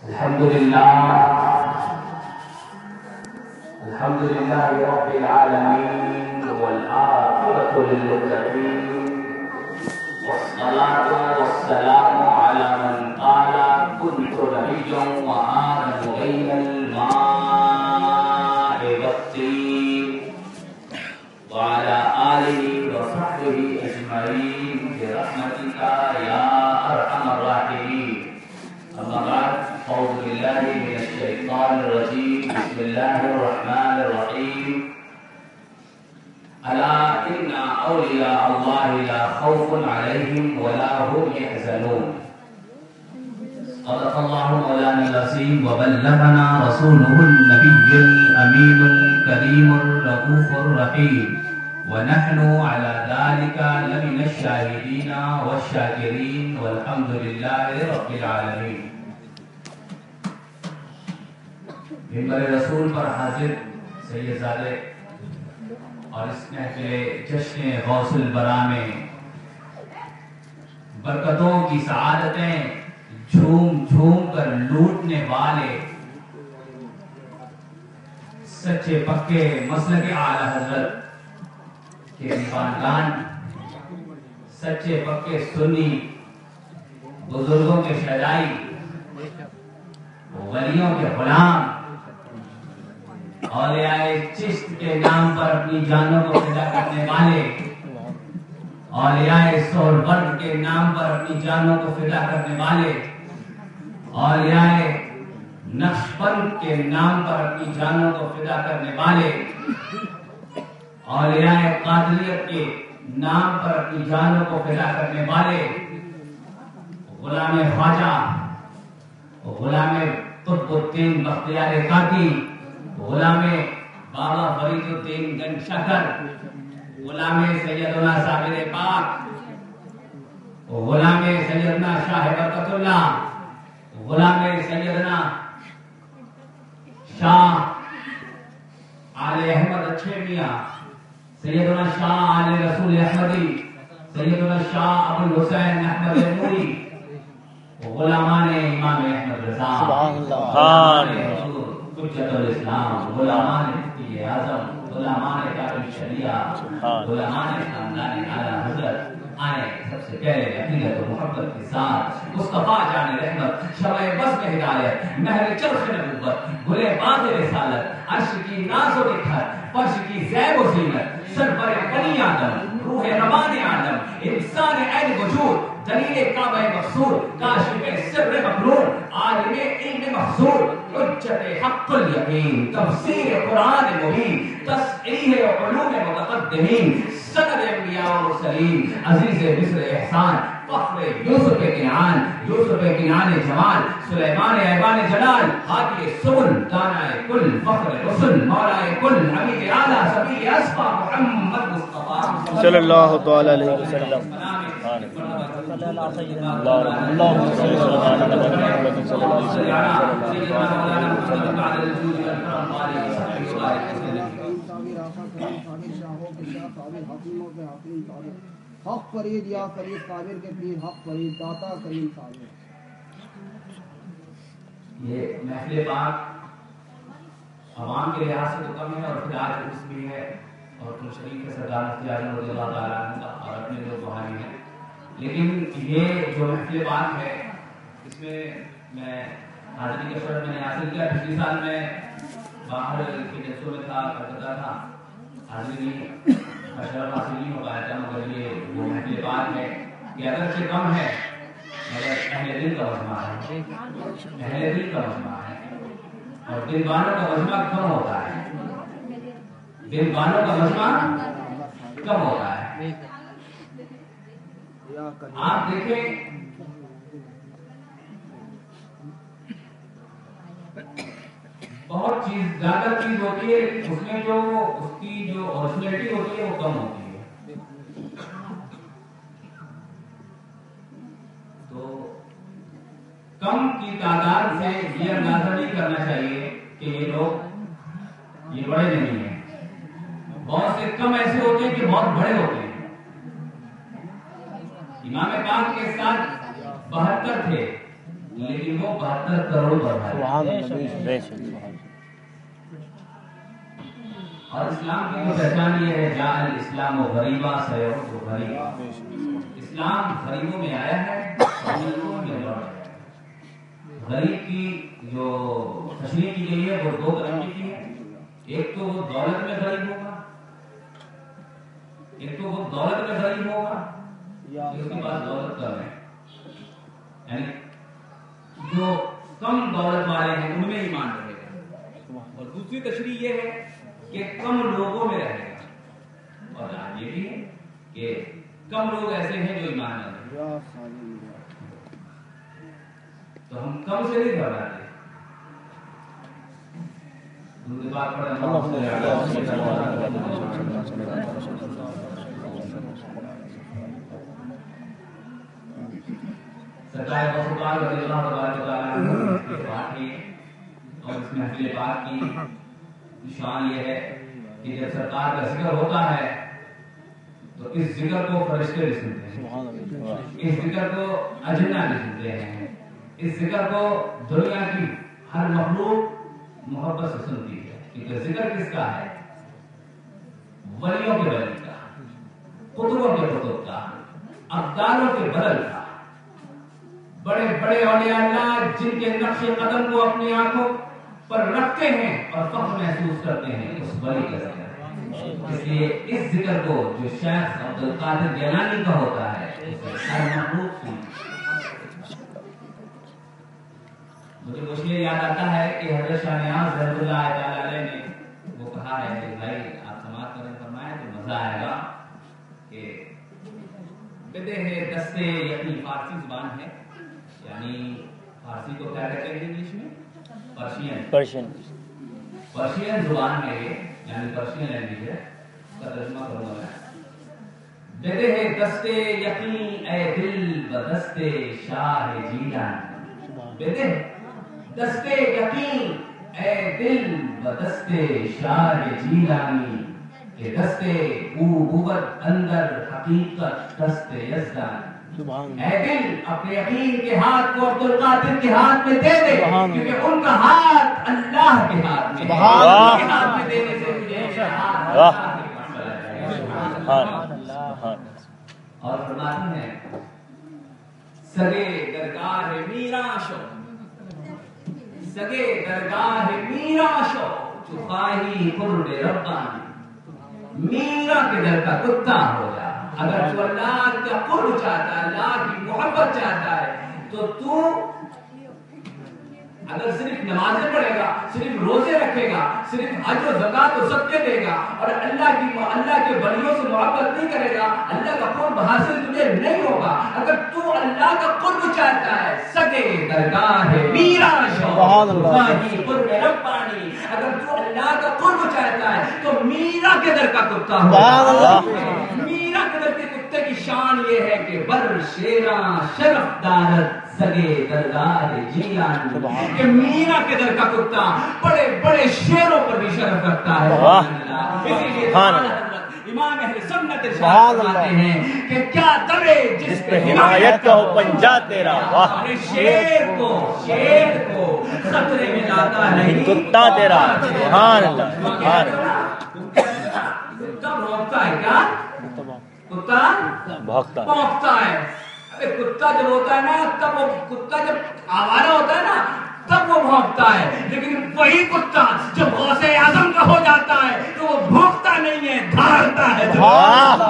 الحمد لله رب العالمين والعاقبة للمتقين والصلاة والسلام على من قال كنت نبيا وآدم بين الماء والطين وعلى آله وصحبه أجمعين برحمتك يا أرحم الراحمين. أما بعد، أعوذ بالله من الشيطان الرجيم. بسم الله الرحمن الرحيم. ألا إن أولياء الله لا خوف عليهم ولا هم يحزنون. صدق الله مولانا العظيم وبلغنا رسوله النبي الأمين الكريم الرؤوف الرحيم، ونحن على ذلك لمن الشاهدين والشاكرين والحمد لله رب العالمين. منبر رسول پر حاضر سیدزادے اور اس محفل جشن غوث البرا میں برکتوں کی سعادتیں جھوم جھوم کر لوٹنے والے سچے پکے مسلک اعلی حضرت کے دیوانگان، سچے پکے سنی بزرگوں کے شہدائی، ولیوں کے غلام، اولیاء چشت کے نام پر اپنی جانوں کو فدا کرنے والے، اولیاء سہرورد کے نام پر اپنی جانوں کو فدا کرنے والے، اولیاء نقشبند کے نام پر اپنی جانوں کو فدا کرنے والے، اولیاء قادریت کے نام پر اپنی جانوں کو فدا کرنے والے، غلام خواجہ، غلام قطب الدین بختیار کاکی، غلام بابا فرید الدین گنج شکر، غلام سیدنا صابر پاک، غلام سیدنا شاہ برکت اللہ، غلام سیدنا شاہ آل احمد اچھے میاں، سیدنا شاہ آل رسول احمدی، سیدنا شاہ ابو الحسین احمد نوری، غلامان امام احمد رضا، غلامان حضور حجت الاسلام، غلامان مفتی اعظم، غلامان دار الشریعہ، غلامان خاندان اعلی حضرت آئے سب سے پہلے عقیدت و محبت کے ساتھ مصطفیٰ جان رحمت، شمع بزم ہدایت، مہر چرخ نبوت، گلے باغ رسالت، عرش کی ناز و نکھر، فرش کی زیب و زینت، سرور بنی آدم، روح روان آدم، انسان عین وجود، دلیل کعبہ مقصود، کاشف سر مقرون، عالم علم محصول، حجت حق الیقین، تفسیر قرآن مبین، تصحیح علوم متقدمین، سند انبیاء و مرسلین، عزیز مصر احسان، فخر یوسف کنعان، یوسف کنعان جمال، سلیمان ایوان جلال، ہادی سبل، دانہ کل، فخر رسل، مولا کل، حمید اعلی، سبیل اصفا، محمد مصطفیٰ صلی اللہ تعالی علیہ وسلم. اللهم صل على محمد صلی اللہ علیہ وسلم. حق فرید یا فرید صابر کے پیر، حق فرید داتا کریم صابر. یہ محفل پاک عوام کے لحاظ سے تو کم ہے، اور پھر آج اس بھی ہے، اور تم شریف کے سردار مفتی اعظم رضی اللہ تعالیٰ عنہ کا اور اپنے لوگ بہانی ہیں. لیکن یہ جو محفل پاک ہے، اس میں میں حاضری کے شرط میں نے حاصل کیا. پچھلی سال میں باہر کے جلسوں میں تھا، کلکتہ تھا، حاضری شرف حاصل نہیں ہو پایا تھا. مگر یہ وہ محفل پاک ہے کہ اگرچہ کم ہے مگر اہل دل کا مجمع ہے، اہل دل کا مجمع ہے، اور دل والوں کا مجمع کم ہوتا ہے، دل والوں کا مجمع کم ہوتا ہے. آپ دیکھیں بہت چیز زیادہ چیز ہوتی ہے، اس میں جو اس کی جو اوریجنلٹی ہوتی ہے وہ کم ہوتی ہے. تو کم کی تعداد سے یہ اندازہ نہیں کرنا چاہیے کہ یہ لوگ یہ بڑے نہیں ہیں. بہت سے کم ایسے ہوتے ہیں کہ بہت بڑے ہوتے ہیں. امام پاک کے ساتھ 72 تھے لیکن وہ 72 کروڑ پر اور اسلام کی تو پہچان یہ ہے جاء الاسلام و غریبا سیعود و غریبا، اسلام غریبوں میں آیا ہے اور غریبوں میں لوٹ ہے۔ غریب کی جو تشریح کی گئی ہے وہ 2 طریقے کی ہے، ایک تو وہ دولت میں غریب ہوگا، ایک تو وہ دولت میں غریب ہوگا اس کے پاس دولت کم ہے، یعنی جو کم دولت والے ہیں ان میں ایمان رہے گا، اور دوسری تشریح یہ ہے کہ کم لوگوں میں رہے گا، اور آج یہ بھی ہے کہ کم لوگ ایسے ہیں جو ایمان نہ رہے، تو ہم کم سے نہیں گھبراتے۔ درود پاک پڑھیں سرکار بخار رضی اللہ تبارک و تعالیٰ عنہ کی بات کی اور اس محفل پاک کی شان یہ ہے کہ جب سرکار کا ذکر ہوتا ہے تو اس ذکر کو فرشتے بھی سنتے ہیں، اس ذکر کو اجنہ بھی سنتے ہیں، اس ذکر کو دنیا کی ہر مخلوق محبت سے سنتی ہے، کیونکہ ذکر کس کا ہے؟ ولیوں کے ولی کا، قطبوں کے قطب کا، ابدالوں کے بدل کا، بڑے بڑے اولیاء اللہ جن کے نقش قدم کو اپنی آنکھوں پر رکھتے ہیں اور فخر محسوس کرتے ہیں، اس ولی کا ذکر ہے۔ اس لیے اس ذکر کو جو شیخ عبدالقادر گیلانی کا ہوتا ہے ہر مخلوق سنتا ہے۔ مجھے وہ شعر یاد آتا ہے کہ حضرت شاہ نیاز رحمۃ اللہ تعالی علیہ نے وہ کہا ہے کہ بھائی آپ سماعت کریں فرمائیں تو مزہ آئے گا کہ بدے ہے دستے یعنی فارسی زبان ہے، یعنی فارسی کو کیا کہتے ہیں انگلش میں؟ پرشین زبان ہے یہ، یعنی پرشین لینگویج ہے، اس کا ترجمہ کروں گا میں۔ بدے ہے دستے یقین اے دل بدستے شاہ جیلان، بدے دستے یقین اے دل بدستے شاہ جیلانی، کہ دستے او بود اندر حقیقت دستے یزدان۔ اے دل اپنے یقین کے ہاتھ کو عبدالقادر کے ہاتھ میں دے دے، کیونکہ ان کا ہاتھ اللہ کے ہاتھ میں ہے، ان کے ہاتھ میں دینے سے تجھے اور فرماتے ہیں سگے درگاہ میرا شو، سگے درگاہ میرا شو چخاہی قرب ربانی، میرا کے در کا کتا ہو جا، اگر تو اللہ کا قرب چاہتا ہے، اللہ کی محبت چاہتا ہے، تو اگر صرف نمازیں پڑھے گا، صرف روزے رکھے گا، صرف حج و زکات و صدقے دے گا اور اللہ کے ولیوں سے محبت نہیں کرے گا، اللہ کا قرب حاصل تجھے نہیں ہوگا۔ اگر تو اللہ کا قرب چاہتا ہے، سگے درگاہ میرا شو خواہی قرب ربانی، اگر تو اللہ کا قرب چاہتا ہے تو میرا کے در کا کتا ہوگا۔ میرا کے در کے کتے کی شان یہ ہے کہ بر شیراں شرف دارت سگے درگاہ جیلانی، کہ میرا کے در کا کتا بڑے بڑے شیروں پر بھی شرف رکھتا ہے۔ اسی لیے امام اہل سنت ارشاد فرماتے ہیں کہ کیا درے جس پہ ہدایت کا ہو پنجا تیرا، شیر کو خطرے میں لاتا نہیں کتا تیرا۔ سبحان اللہ، سبحان اللہ۔ کتا بھونکتا ہے کیا؟ کتا بھونکتا ہے۔ کتا جب ہوتا ہے نا، تب وہ کتا جب آوارہ ہوتا ہے نا تب وہ بھونکتا ہے، لیکن وہی کتا جب غوث اعظم کا ہو جاتا ہے تو وہ بھونکتا نہیں ہے، دھاڑتا ہے۔ سبحان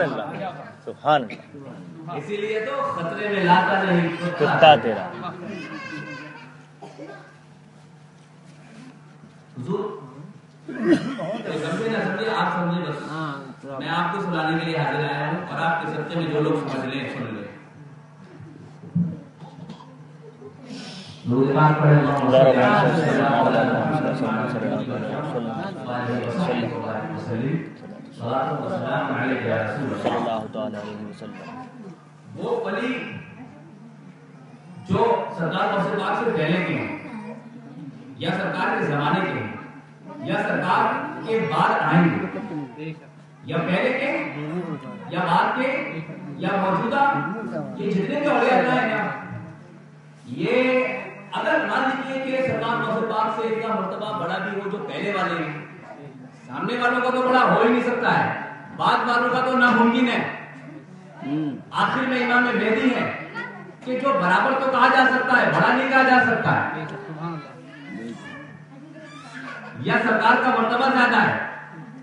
اللہ، سبحان اللہ۔ اسی لیے تو خطرے میں لاتا نہیں کتا تیرا۔ حضور سمجھے نہ سمجھے آپ سمجھے، بس میں آپ کو سنانے کے لیے حاضر آیا ہوں اور آپ کے سبقے میں جو لوگ سمجھ لیں سن لیں۔ درود پاک پڑھیں وہ ولی جو سرکار غوث پاک سے پہلے کے ہیں یا سرکار کے زمانے کے ہیں یا سرکار کے بعد آئیں گے، یا پہلے کے یا بعد کے یا موجودہ، یہ جتنے بھی اولیاء اللہ ہیں نا یہ اگر مان لیجیے کہ سرکار غوث پاک سے اتنا مرتبہ بڑا بھی ہو جو پہلے والے ہیں، سامنے والوں کا تو بڑا ہو ہی نہیں سکتا ہے، بعد والوں کا تو ناممکن ہے، آخر میں امام مہدی ہے کہ جو برابر تو کہا جا سکتا ہے، بڑا نہیں کہا جا سکتا ہے، یا سرکار کا مرتبہ زیادہ ہے،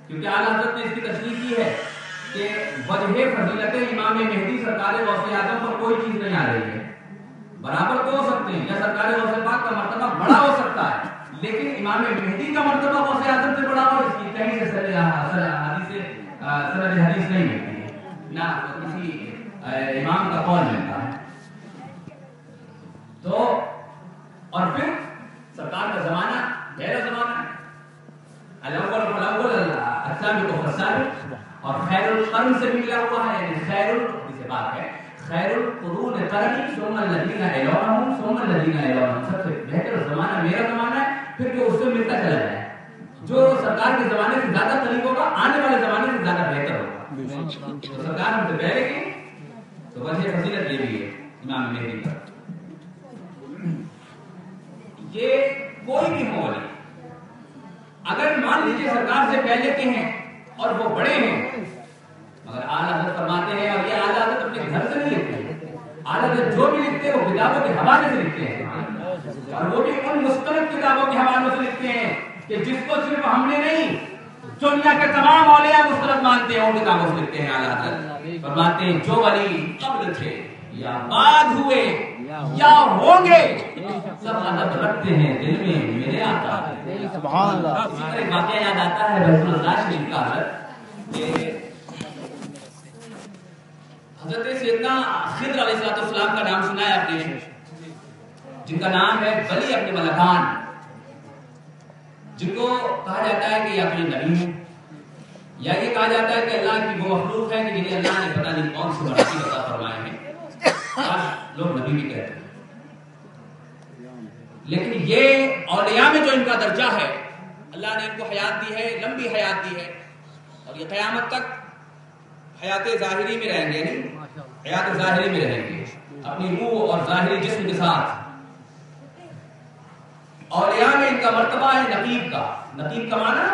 کیونکہ اعلیٰ حضرت نے اس کی تشریح کی ہے کہ وجہ فضیلت امام مہدی سرکار غوث اعظم پر کوئی چیز نہیں آ رہی ہے، برابر تو ہو سکتے ہیں، یا سرکار غوث پاک کا مرتبہ بڑا ہو سکتا ہے، لیکن امام مہدی کا مرتبہ غوث اعظم سے بڑا ہو، اس کی کہیں سے سند حدیث نہیں ملتی ہے، نہ کسی امام کا قول ملتا ہے۔ تو اور پھر سرکار کا زمانہ پہلا زمانہ ہے، الاول فالاول السابق فالسابق، اور خیر القرن سے بھی ملا ہوا ہے، یعنی خیر القرون قرنی ثم الذین یلونہم ثم الذین یلونہم، سب سے بہتر زمانہ میرا زمانہ ہے، پھر جو اس سے ملتا چلا جائے، جو سرکار کے زمانے سے زیادہ قریب ہوگا آنے والے زمانے سے زیادہ بہتر ہوگا، تو سرکار ہم سے پہلے کی تو وجہ فضیلت یہ بھی ہے امام مہدی کا۔ یہ کوئی بھی ہو ولی، اگر مان لیجیے سرکار سے پہلے کے ہیں اور وہ بڑے ہیں، مگر اعلیٰ حضرت فرماتے ہیں، اور یہ اعلیٰ حضرت اپنے گھر سے نہیں لکھتے ہیں، اعلیٰ حضرت جو بھی لکھتے ہیں وہ کتابوں کے حوالے سے لکھتے ہیں، اور وہ بھی ان مستند کتابوں کے حوالے سے لکھتے ہیں کہ جس کو صرف ہم نے نہیں دنیا کے تمام اولیاء مستند مانتے ہیں، ان کتابوں سے لکھتے ہیں۔ اعلیٰ حضرت فرماتے ہیں جو ولی قبل تھے یا بعد ہوئے یا ہوں گے سب ادب رکھتے ہیں دل میں میرے آقا۔ سبحان اللہ۔ اسی طرح ایک واقعہ یاد آتا ہے بیت اللہ شریف کا کہ حضرت سیدنا خضر علیہ السلام کا نام سنا ہے آپ نے، جن کا نام ہے بلی ابن ملکان، جن کو کہا جاتا ہے کہ یا تو یہ نبی ہے یا یہ کہا جاتا ہے کہ اللہ کی وہ مخلوق ہے کہ جنہیں اللہ نے پتہ نہیں کون سی مرضی عطا فرمائے ہیں، لوگ نبی بھی کہتے ہیں، لیکن یہ اولیاء میں جو ان کا درجہ ہے، اللہ نے ان کو حیات دی ہے، لمبی حیات دی ہے، اور یہ قیامت تک حیات ظاہری میں رہیں گے، نہیں حیات ظاہری میں رہیں گے اپنی روح اور ظاہری جسم کے ساتھ۔ اولیاء میں ان کا مرتبہ ہے نقیب کا، نقیب کا معنی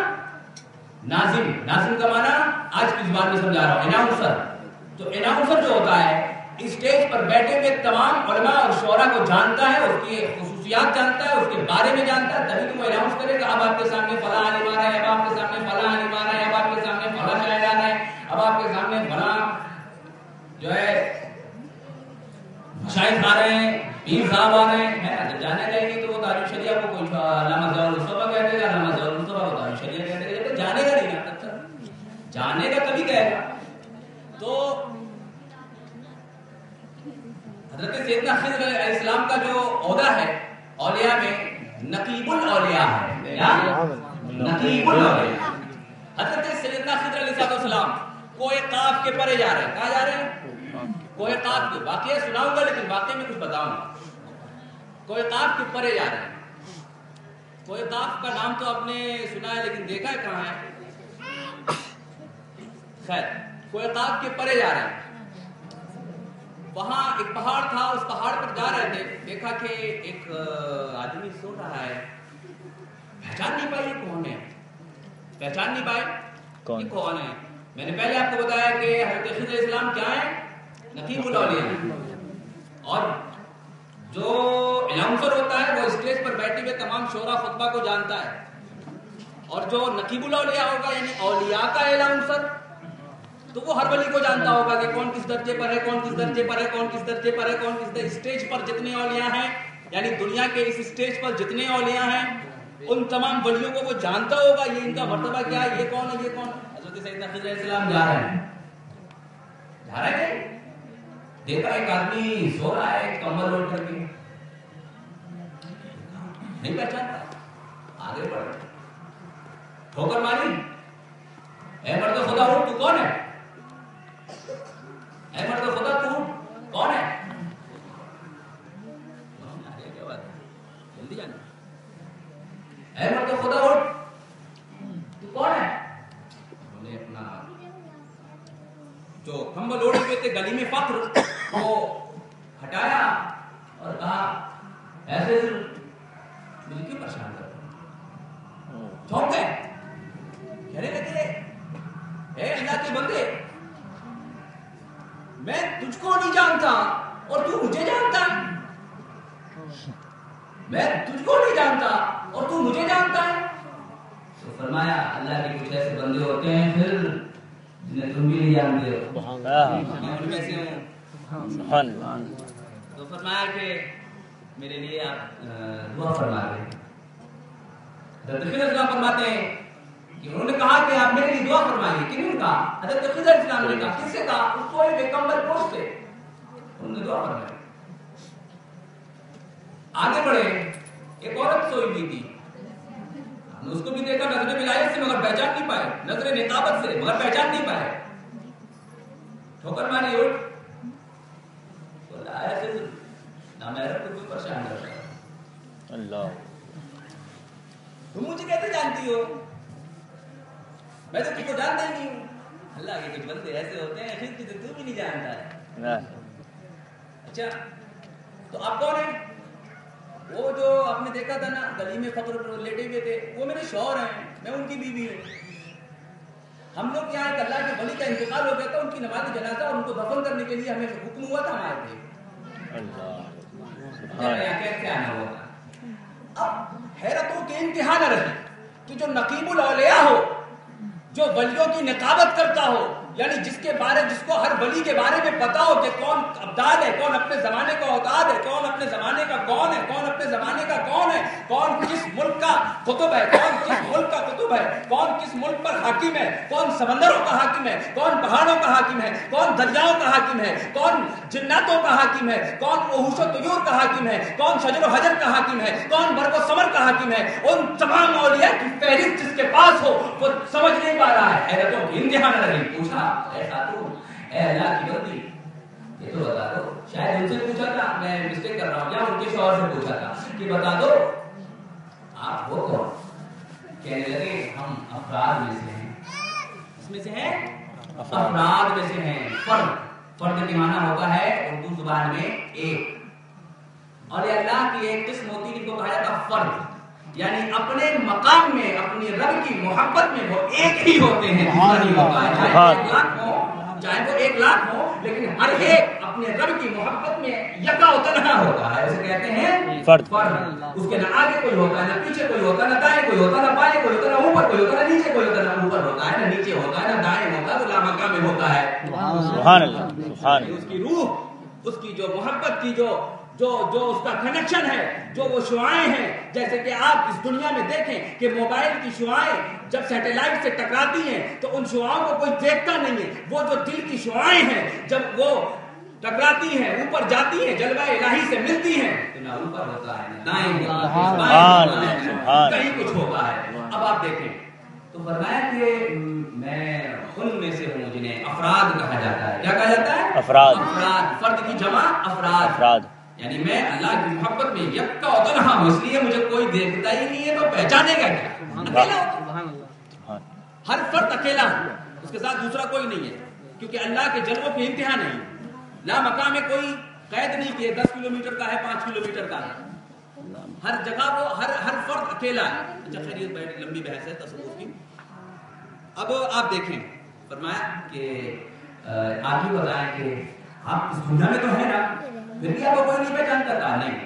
ناظم، ناظم کا معنی آج کی زبان میں سمجھا رہا ہوں اناؤنسر۔ تو اناؤنسر جو ہوتا ہے اسٹیج پر بیٹھے ہوئے تمام علماء اور شعراء کو جانتا ہے، اس کی خصوصیات جانتا ہے، اس کے بارے میں جانتا ہے، تبھی تو وہ اناؤنس کرے گا اب آپ کے سامنے فلاں عالم آ رہا ہے، اب آپ کے سامنے فلاں عالم آ رہا ہے، اب آپ کے سامنے فلاں شاعر آ رہا ہے، اب آپ کے سامنے فلاں جو ہے شاعر آ رہے ہیں، پیر صاحب آ رہے ہیں، جب جانے جائیں گے تو وہ تاریخ شریعہ کو کوئی علامہ ضیاء المصطفیٰ کہہ دے گا، علامہ ضیاء المصطفیٰ کو تاریخ شریعہ کہہ دے گا، جب جانے گا نہیں نا تب جانے گا تبھی کہے گا۔ تو حضرت سیدنا خضر علیہ السلام کا جو عہدہ ہے اولیاء میں نقیب الاولیاء ہے، نقیب الاولیاء۔ حضرت سیدنا خضر علیہ السلام کوئے قاف کے پرے جا رہے ہیں، کہاں جا رہے ہیں؟ کوئے قاف کے، واقعہ سناؤں گا لیکن واقعے میں کچھ بتاؤں گا۔ کوئے قاف کے پرے جا رہے ہیں، کوئے قاف کا نام تو آپ نے سنا ہے لیکن دیکھا ہے کہاں ہے؟ خیر، کوئے قاف کے پرے جا رہے ہیں، وہاں ایک پہاڑ تھا، اس پہاڑ پر جا رہے تھے، دیکھا کہ ایک آدمی سو رہا ہے، پہچان نہیں پائے یہ کون ہے، پہچان نہیں پائے یہ کون ہے۔ میں نے پہلے آپ کو بتایا کہ حضرت خضر علیہ السلام کیا ہے؟ نقیب الاولیاء، اور جو اناؤنسر ہوتا ہے وہ اسٹیج پر بیٹھے ہوئے تمام شعراء خطبہ کو جانتا ہے، اور جو نقیب الاولیاء ہوگا یعنی اولیاء کا اناؤنسر تو وہ ہر ولی کو جانتا ہوگا کہ کون کس درجے پر ہے، کون کس درجے پر ہے، کون کس درجے پر ہے، کون کس اسٹیج پر جتنے اولیاء ہیں، یعنی دنیا کے اس اسٹیج پر جتنے اولیاء ہیں ان تمام ولیوں کو وہ جانتا ہوگا، یہ ان کا مرتبہ کیا ہے، یہ کون ہے، یہ کون ہے۔ حضرت سیدنا خضر علیہ السلام جا رہے ہیں، دیکھا ایک آدمی سو رہا ہے کمبل اوڑھ کر کے، نہیں پہچانتا، آگے بڑھ ٹھوکر ماری، اے مرد خدا اٹھ، تو کون ہے؟ اے مرد خدا تو اٹھ، کون ہے؟ جلدی جانا، اے مرد خدا اٹھ، تو کون ہے؟ انہوں نے اپنا جو کمبل اوڑھے ہوئے تھے گلی میں فخر کو ہٹایا اور کہا ایسے مجھے کیوں پریشان کرتے ہو؟ چونک گئے، کہنے لگے اے اللہ کے بندے، میں تجھ کو نہیں جانتا اور تو مجھے جانتا ہے، میں تجھ کو نہیں جانتا اور تو مجھے جانتا ہے۔ تو فرمایا اللہ کے کچھ ایسے بندے ہوتے ہیں پھر جنہیں تم بھی نہیں جانتے ہو، میں ان میں سے ہوں۔ تو فرمایا کہ میرے لیے آپ دعا فرما دیں۔ حضرت خضر اسلام فرماتے ہیں کہ انہوں نے کہا کہ آپ میرے لیے دعا فرمائیے۔ کنہوں نے کہا؟ حضرت خضر اسلام نے کہا۔ کس سے کہا؟ اس کو ایک کمبل پوش تھے، انہوں نے دعا فرمائی۔ آگے بڑھے، ایک عورت سوئی ہوئی تھی، ہم نے اس کو بھی دیکھا نظر ولایت سے مگر پہچان نہیں پائے، نظر نقابت سے مگر پہچان نہیں پائے۔ ٹھوکر ماری اٹھ، بولا ایسے نامحرم کو کوئی پریشان کرتا ہے، اللہ تم مجھے کیسے جانتی ہو؟ میں تو تم کو جانتا ہی نہیں ہوں۔ اللہ کے کچھ بندے ایسے ہوتے ہیں پھر کہ تو بھی نہیں جانتا ہے۔ اچھا تو آپ کون ہیں؟ وہ جو آپ نے دیکھا تھا نا گلی میں فقر پر لیٹے ہوئے تھے، وہ میرے شوہر ہیں، میں ان کی بیوی ہوں۔ ہم لوگ یہاں ایک اللہ کے ولی کا انتقال ہو گیا تھا، ان کی نماز جنازہ اور ان کو دفن کرنے کے لیے ہمیں حکم ہوا تھا، ہم آئے تھے۔ کیسے آنا ہوگا؟ اب حیرتوں کے انتہا نہ رہی کہ جو نقیب الاولیاء ہو، جو ولیوں کی نقابت کرتا ہو، یعنی جس کو ہر ولی کے بارے میں پتا ہو کہ کون ابدال ہے، کون اپنے زمانے کا اوتاد ہے، کون اپنے زمانے کا کون ہے، کون اپنے زمانے کا کون ہے، کون کس ملک کا قطب ہے، کون کس ملک کا قطب ہے، کون کس ملک پر حاکم ہے، کون سمندروں کا حاکم ہے، کون پہاڑوں کا حاکم ہے، کون دریاؤں کا حاکم ہے، کون جناتوں کا حاکم ہے، کون وحوش و طیور کا حاکم ہے، کون شجر و حجر کا حاکم ہے، کون برگ و ثمر کا حاکم ہے، ان تمام اولیاء کی فہرست جس کے پاس ہو وہ سمجھ نہیں پا رہا ہے۔ حیرتوں کی انتہا نہ رہی، پوچھا اے خاتون، اے اللہ کی بندی، یہ تو بتا دو۔ شاید ان سے پوچھا تھا، میں مسٹیک کر رہا ہوں، یا ان کے شوہر سے پوچھا تھا کہ بتا دو آپ وہ کون؟ کہنے لگے ہم افراد میں سے ہیں۔ اس میں سے ہیں؟ افراد میں سے ہیں۔ فرد کے معنی ہوتا ہے اردو زبان میں ایک، اور یہ اللہ کی ایک قسم ہوتی ہے جن کو کہا جاتا ہے فرد، یعنی اپنے مقام میں اپنی رب کی محبت میں وہ ایک ہی ہوتے ہیں، دوسرا نہیں ہوتا ہے۔ چاہے وہ 1 لاکھ ہو، لیکن ہر ایک اپنے رب کی محبت میں یکا اتنا ہوتا ہے، اسے کہتے ہیں فرد۔ اس کے نہ آگے کوئی ہوتا ہے، نہ پیچھے کوئی ہوتا ہے، نہ دائیں کوئی ہوتا ہے، نہ بائیں کوئی ہوتا ہے، نہ اوپر کوئی ہوتا ہے، نہ نیچے کوئی ہوتا ہے، نہ اوپر ہوتا ہے، نہ نیچے ہوتا ہے، نہ دائیں ہوتا ہے، تو لامکہ میں ہوتا ہے۔ سبحان اللہ، سبحان اللہ۔ اس کی روح، اس کی جو محبت کی جو اس کا کنیکشن ہے، جو وہ شعائیں ہیں، جیسے کہ آپ اس دنیا میں دیکھیں کہ موبائل کی شعائیں جب سیٹلائٹ سے ٹکراتی ہیں تو ان شعاؤں کو کوئی دیکھتا نہیں ہے، وہ جو دل کی شعائیں ہیں جب وہ ٹکراتی ہیں، اوپر جاتی ہیں، جلوہ الہی سے ملتی ہیں، تو نہ اوپر ہوتا ہے، نہ دائیں ہوتا ہے، کہیں کچھ ہوتا ہے۔ اب آپ دیکھیں تو فرمایا کہ میں ان میں سے ہوں جنہیں افراد کہا جاتا ہے۔ کیا کہا جاتا ہے؟ افراد۔ فرد کی جمع افراد، یعنی میں اللہ کی محبت میں یکا اتنا ہوں، اس لیے مجھے کوئی دیکھتا ہی نہیں ہے تو پہچانے گا کیا؟ اکیلا ہوتا، ہر فرد اکیلا ہے، اس کے ساتھ دوسرا کوئی نہیں ہے، کیونکہ اللہ کے جلووں کی انتہا نہیں، لا مقام میں کوئی قید نہیں کہ 10 کلومیٹر کا ہے، 5 کلومیٹر کا ہے، ہر جگہ وہ ہر فرد اکیلا ہے۔ اچھا خیریت، بیٹھ لمبی بحث ہے تصوف کی۔ اب آپ دیکھیں فرمایا کہ آپ ہی بتائیں کہ آپ اس دنیا میں تو ہیں نا، پھر بھی آپ کو کوئی نہیں پہچانتا تھا؟ نہیں۔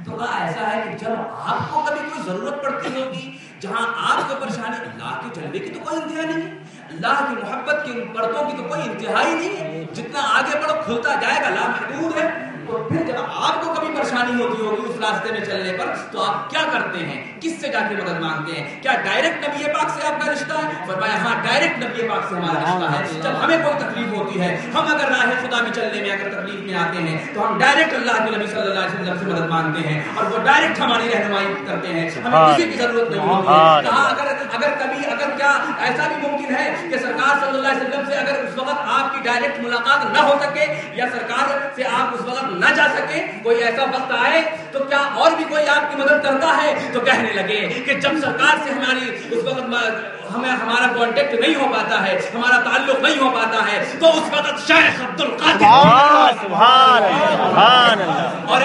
تو کہا ایسا ہے کہ جب آپ کو کبھی کوئی ضرورت پڑتی ہوگی جہاں آپ کو پریشانی، اللہ کے جلوے کی تو کوئی انتہا نہیں ہے، اللہ کی محبت کی پردوں کی تو کوئی انتہا ہی نہیں ہے، جتنا آگے بڑھو کھلتا جائے گا، لامحدود ہے۔ تو پھر جب آپ کو کبھی پریشانی ہوتی ہوگی اس راستے میں چلنے پر تو آپ کیا کرتے ہیں؟ کس سے جا کے مدد مانگتے ہیں؟ کیا ڈائریکٹ نبی پاک سے آپ کا رشتہ ہے؟ فرمایا ہاں، ڈائریکٹ نبی پاک سے ہمارا رشتہ ہے۔ جب ہمیں کوئی تکلیف ہوتی ہے، ہم اگر راہ خدا میں چلنے میں اگر تکلیف میں آتے ہیں تو ہم ڈائریکٹ اللہ کے نبی صلی اللہ علیہ وسلم سے مدد مانگتے ہیں، اور وہ ڈائریکٹ ہماری رہنمائی کرتے ہیں، ہمیں کسی کی ضرورت نہیں ہوتی ہے۔ کہا اگر کیا ایسا بھی ممکن ہے کہ سرکار صلی اللہ علیہ وسلم سے اگر اس وقت آپ کی ڈائریکٹ ملاقات نہ ہو سکے یا سرکار سے آپ اس وقت نہ جا سکے، کوئی ایسا وقت آئے تو کیا اور بھی کوئی آپ کی مدد کرتا ہے؟ تو کہنے لگے کہ جب سرکار سے ہماری اس وقت ہمارا کانٹیکٹ نہیں ہو پاتا ہے، ہمارا تعلق نہیں ہو پاتا ہے، تو اس وقت شیخ عبد القادر اور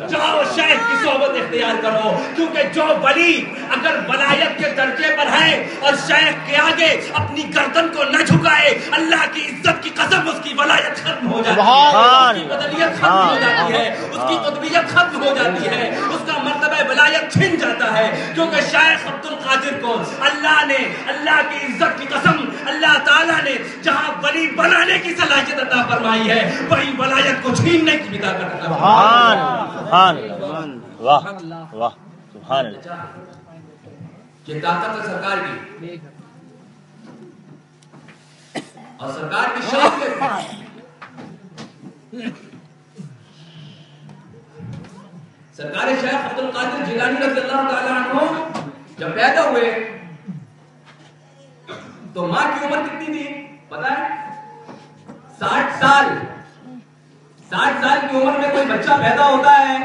جاؤ شیخ کی صحبت اختیار کرو، کیونکہ جو ولی اگر ولایت کے درجے پر ہے اور شیخ کے آگے اپنی گردن کو نہ جھکائے، اللہ کی عزت کی قسم اس کی ولایت ختم ہو جاتی ہے، اس کی بدلیت ختم ہو جاتی ہے، اس کی قطبیت ختم ہو جاتی ہے، اس کا مرتبہ ولایت چھن جاتا ہے، کیونکہ شیخ عبد القادر کو اللہ نے، اللہ کی عزت کی قسم، اللہ تعالیٰ نے جہاں ولی بنانے کی صلاحیت عطا فرمائی ہے، وہی ولایت کو چھیننے کی بھی طاقت عطا فرمائی ہے۔ سبحان واہ واہ سبحان اللہ۔ یہ طاقت ہے سرکار کی، اور سرکار کی شخصیت سرکار شیخ عبد القادر جیلانی رضی اللہ تعالیٰ عنہ جب پیدا ہوئے تو ماں کی عمر کتنی تھی پتا ہے؟ 60 سال 60 سال کی عمر میں کوئی بچہ پیدا ہوتا ہے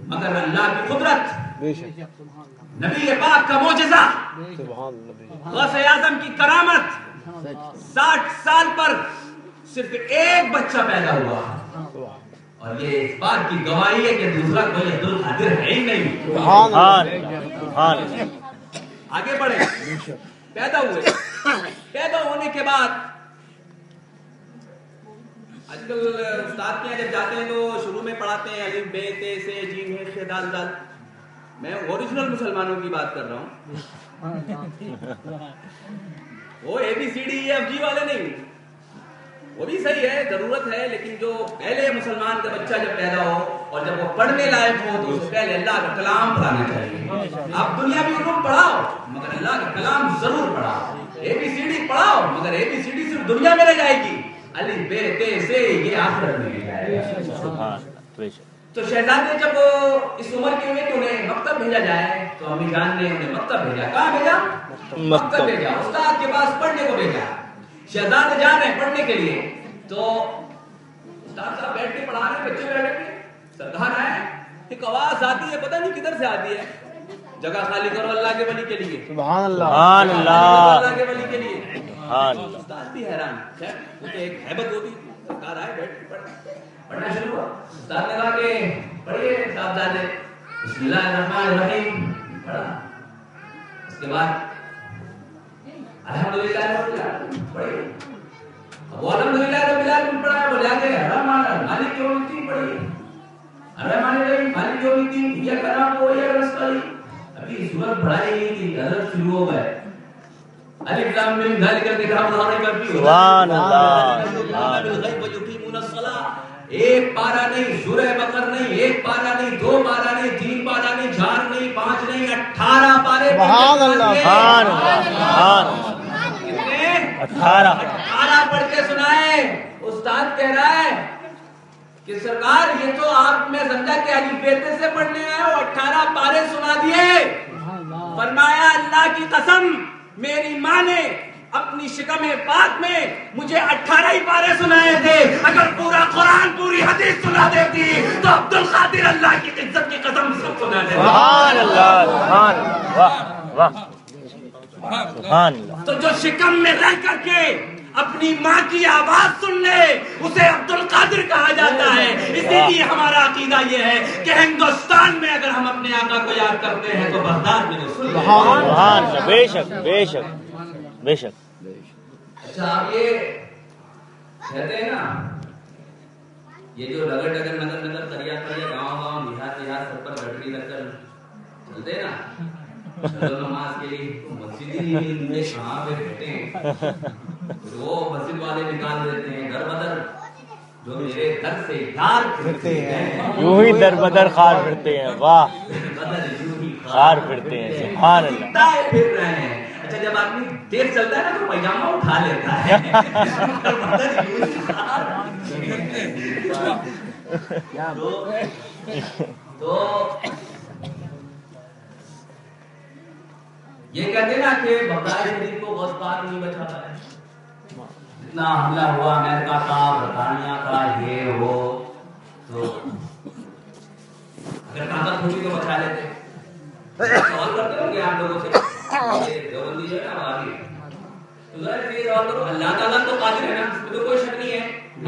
مگر اللہ کی قدرت، نبی پاک کا معجزہ، غوث اعظم کی کرامت، 60 سال پر صرف ایک بچہ پیدا ہوا، اور یہ اس بات کی گواہی ہے کہ دوسرا کوئی عبد القادر ہے ہی نہیں۔ آگے بڑھے، پیدا ہوئے، پیدا ہونے کے بعد آج کل استاد کے یہاں جب جاتے ہیں تو شروع میں پڑھاتے ہیں الف بے تے سے جیم ہے ش دال دال، میں اوریجنل مسلمانوں کی بات کر رہا ہوں، وہ A B C D F G والے نہیں، وہ بھی صحیح ہے، ضرورت ہے، لیکن جو پہلے مسلمان کا بچہ جب پیدا ہو اور جب وہ پڑھنے لائق ہو تو اس سے پہلے اللہ کا کلام پڑھانا چاہیے۔ آپ دنیا بھی علوم پڑھاؤ مگر اللہ کا کلام ضرور پڑھاؤ، اے بی سی ڈی پڑھاؤ مگر اے بی سی ڈی صرف دنیا میں رہ جائے گی، الف بے تے سے یہ آخرت میں جائے گا۔ تو شہزادے جب اس عمر کے ہوئے کہ انہیں مکتب بھیجا جائے تو امی جان نے انہیں مکتب بھیجا، کہاں بھیجا؟ مکتب بھیجا، استاد کے پاس پڑھنے کو بھیجا۔ شہزادے جا رہے ہیں پڑھنے کے لیے تو استاد صاحب بیٹھ کے پڑھا رہے ہیں، بچے بیٹھ کے، سرکار آئے، ایک آواز آتی ہے، پتہ نہیں کدھر سے آتی ہے، جگہ خالی کرو اللہ کے ولی کے لیے، سبحان اللہ، اللہ کے ولی کے لیے۔ استاد بھی حیران، کیونکہ ایک ہیبت ہوتی، سرکار آئے بیٹھ کے پڑھنا شروع ہوا، استاد نے کہا کہ پڑھیے صاحبزادے، بسم اللہ الرحمن الرحیم، پڑھا، اس کے بعد الحمدللہ پڑھیے، اب وہ الحمدللہ رب العالمین پڑھا ہے، وہ جا کے الرحمن مالک یوم الدین پڑھیے، الرحمن الرحیم مالک یوم الدین ایاک نعبد و ایاک نستعین، ابھی سورت پڑھائی نہیں تھی، حضرت شروع ہو گئے، الف لام میم ذالک الکتاب لا ریب فیہ سبحان اللہ۔ ایک پارا نہیں، سورہ بقرہ نہیں، ایک پارا نہیں، 2 پارا نہیں، 3 پارا نہیں، 4 نہیں، 5 نہیں، 18 پارے، سبحان اللہ، سبحان اللہ، کتنے؟ 18 پڑھ کے سنائے۔ استاد کہہ رہا ہے کہ سرکار یہ تو آپ میں سمجھا کہ الف بے تے سے پڑھنے آئے ہو، 18 پارے سنا دیے۔ فرمایا اللہ کی قسم میری ماں نے اپنی شکم پاک میں مجھے 18 ہی پارے سنائے تھے، اگر پورا قرآن پوری حدیث سنا دیتی تو عبد القادر اللہ کی عزت کی قسم سب سنا دیتا۔ سبحان اللہ، سبحان اللہ، واہ سبحان اللہ۔ تو جو شکم میں رہ کر کے اپنی ماں کی آواز سن لے اسے عبد القادر کہا جاتا ہے۔ اسی لیے ہمارا عقیدہ یہ ہے کہ ہندوستان میں اگر ہم اپنے آقا کو یاد کرتے ہیں تو بغداد میں رسول اللہ، سبحان اللہ، بے شک بے شک بے شک۔ اچھا آپ یہ کہتے ہیں نا، یہ جو ڈگر ڈگر نگر نگر کریا کریا گاؤں گاؤں دیہات دیہات سب پر گھٹری لگ کر چلتے ہیں نا چلو نماز کے لیے، مسجد ہی نہیں کہاں پہ بیٹھے ہیں، وہ مسجد والے نکال دیتے ہیں در بدر، جو میرے در سے یار پھرتے ہیں یوں ہی در بدر خار پھرتے ہیں، واہ خار پھرتے ہیں، سبحان اللہ، پھر رہے ہیں۔ اچھا جب آدمی تیز چلتا ہے نا تو پیجامہ اٹھا لیتا ہے، تو یہ کہتے ہیں نا کہ بغداد شریف کو غوث پاک نہیں بچا پائے، اتنا حملہ ہوا امریکہ کا، برطانیہ کا، یہ وہ، تو اگر طاقت ہوتی تو بچا لیتے۔ سوال کرتے ہوں گے آپ لوگوں سے، یہ دیوبندی جو ہے نا آگے تو ذرا یہ سوال کرو، اللہ تعالیٰ تو قادر ہے نا، اس میں تو کوئی شک نہیں ہے،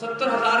70,000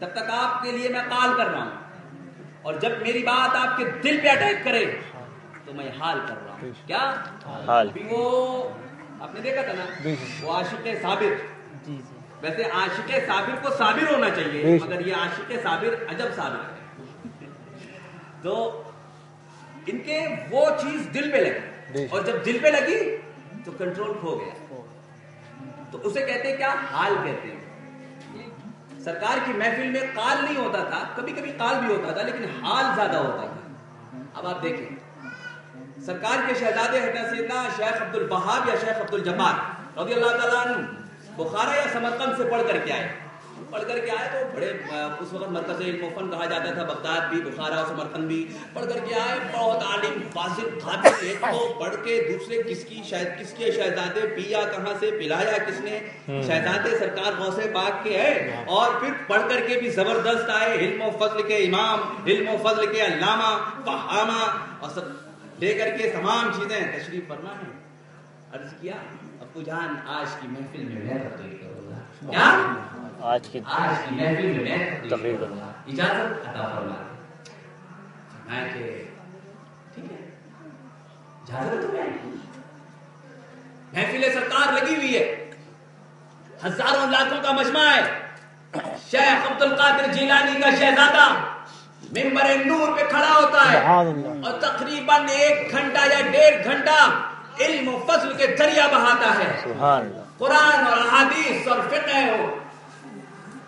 تب تک آپ کے لیے میں قال کر رہا ہوں، اور جب میری بات آپ کے دل پہ اٹیک کرے تو میں حال کر رہا ہوں. کیا حال؟ وہ آپ نے دیکھا تھا نا وہ عاشق صابر. ویسے عاشق صابر کو صابر ہونا چاہیے، مگر یہ عاشق صابر عجب صابر ہے. تو ان کے وہ چیز دل پہ لگی، اور جب دل پہ لگی تو کنٹرول کھو گیا. تو اسے کہتے ہیں کیا؟ حال کہتے ہیں. سرکار کی محفل میں قال نہیں ہوتا تھا، کبھی کبھی قال بھی ہوتا تھا، لیکن حال زیادہ ہوتا تھا. اب آپ دیکھیں سرکار کے شہزادے حضرت سیدنا شیخ عبد الوہاب یا شیخ عبد الجبار رضی اللہ تعالیٰ عنہ بخارا یا سمرقند سے پڑھ کر کے آئے. تو بڑے اس وقت مرکز علم و فن کہا جاتا تھا، بغداد بھی، بخارا اور سمرقند بھی. پڑھ کر کے آئے، بہت عالم فاضل قابل. ایک تو پڑھ کے دوسرے کس کے شہزادے پیا کہاں سے، پلایا کس نے، شہزادے سرکار غوث پاک کے ہیں. اور پھر پڑھ کر کے بھی زبردست آئے، علم و فضل کے امام، علم و فضل کے علامہ، فہامہ، اور سب لے کر کے تمام چیزیں تشریف فرما ہے. عرض کیا ابو جان آج کی محفل میں میں تقریر کروں گا. کیا؟ آج کی محفل میں میں تقریر کروں گا. اجازت عطا فرما میں کہ ٹھیک ہے اجازت تو میں. محفل سرکار لگی ہوئی ہے، ہزاروں لاکھوں کا مجمع ہے. شیخ عبد القادر جیلانی کا شہزادہ ممبر نور پہ کھڑا ہوتا ہے اور تقریباً 1 گھنٹہ یا 1.5 گھنٹہ علم و فضل کے دریا بہاتا ہے. قرآن اور احادیث اور فقہ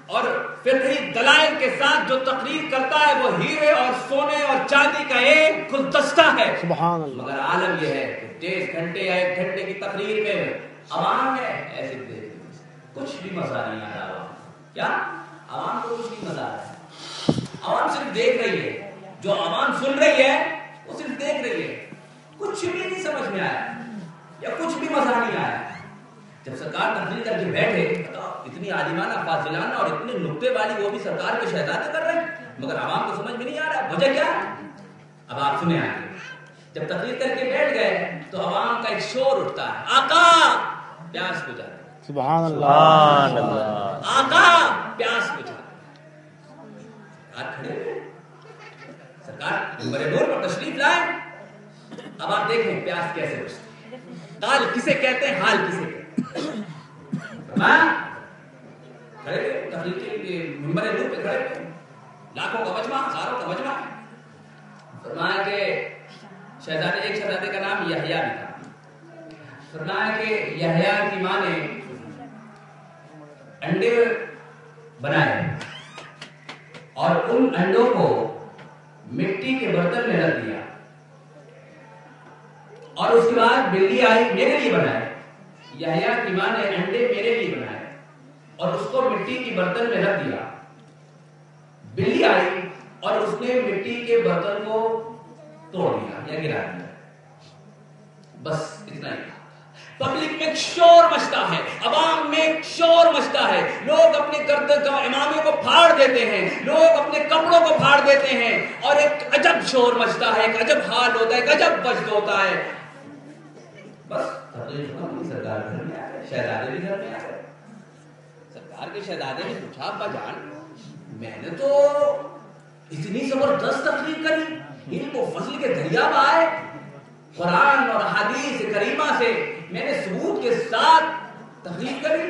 اور فقہی دلائل کے ساتھ جو تقریر کرتا ہے وہ ہیرے اور سونے اور چاندی کا ایک گلدستہ ہے. مگر عالم یہ ہے کہ 1.5 گھنٹے یا 1 گھنٹے کی تقریر میں عوام ہے ایسے کچھ بھی مزہ نہیں آ رہا. کیا عوام کو کچھ نہیں مزہ آ رہا ہے. عوام صرف دیکھ رہی ہے، جو عوام سن رہی ہے وہ صرف دیکھ رہی ہے. کچھ بھی نہیں سمجھ میں آیا یا کچھ بھی مزہ نہیں آیا. جب سرکار تقریر کر کے بیٹھے اتنی عالمانہ فاضلانہ اور اتنے نکتے والی وہ بھی سرکار کے شہزادے کر رہے ہیں، مگر عوام کو سمجھ میں نہیں آ رہا. وجہ کیا ہے؟ اب آپ سنیں آگے. جب تقریر کر کے بیٹھ گئے تو عوام کا ایک شور اٹھتا ہے، آقا پیاس بجھا دے. سبحان اللہ. آقا پیاس بجھا دے. کھڑے ہوئے سرکار ممبر نور پر تشریف لائے. اب آپ دیکھیں پیاس کیسے بجھتی ہے. قال کسے کہتے ہیں، حال کسے کہتے ہیں. کھڑے ہوئے تقریر کے لیے ممبر نور پہ کھڑے ہوئے، لاکھوں کا مجمع، ہزاروں کا مجمع. فرمایا کہ ایک شہزادے کا نام یحییٰ بھی تھا. فرمایا کہ یحییٰ کی ماں نے انڈے بنائے اور ان انڈوں کو مٹی کے برتن میں رکھ دیا، اور اس کے بعد بلی آئی، میرے لیے بنائے. یحییٰ کی ماں نے انڈے میرے لیے بنائے اور اس کو مٹی کے برتن میں رکھ دیا. بلی آئی اور اس نے مٹی کے برتن کو توڑ دیا یا گرا دیا. بس اتنا ہی. پبلک میں ایک شور مچتا ہے، عوام میں ایک شور مچتا ہے. لوگ اپنے گردن کا امامے کو پھاڑ دیتے ہیں، لوگ اپنے کپڑوں کو پھاڑ دیتے ہیں، اور ایک عجب شور مچتا ہے، ایک عجب حال ہوتا ہے، ایک عجب وجد ہوتا ہے. بس سرکار گھر میں آ گئے، شہزادے بھی گھر میں آ گئے. سرکار کے شہزادے نے پوچھا ابا جان میں نے تو اتنی زبردست تقریر کری، علم و فضل کے دریا بہائے، قرآن اور حدیث کریمہ سے میں نے ثبوت کے ساتھ تقریر کری،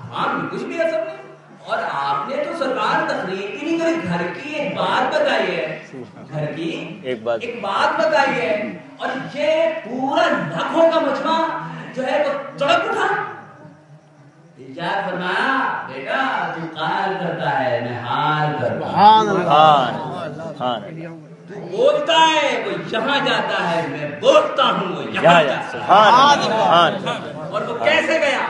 عوام میں کچھ بھی اثر نہیں. اور آپ نے تو سرکار تقریر کی نہیں کری، گھر کی ایک بات بتائی ہے، گھر کی ایک بات بتائی ہے. اور یہ پورا لاکھوں کا مجمع جو ہے وہ تڑپ اٹھا. فرمایا بیٹا تو قال کرتا ہے میں حال کرتا ہوں. تو بولتا ہے وہ یہاں جاتا ہے، میں بولتا ہوں وہ یہاں جاتا ہے. اور وہ کیسے گیا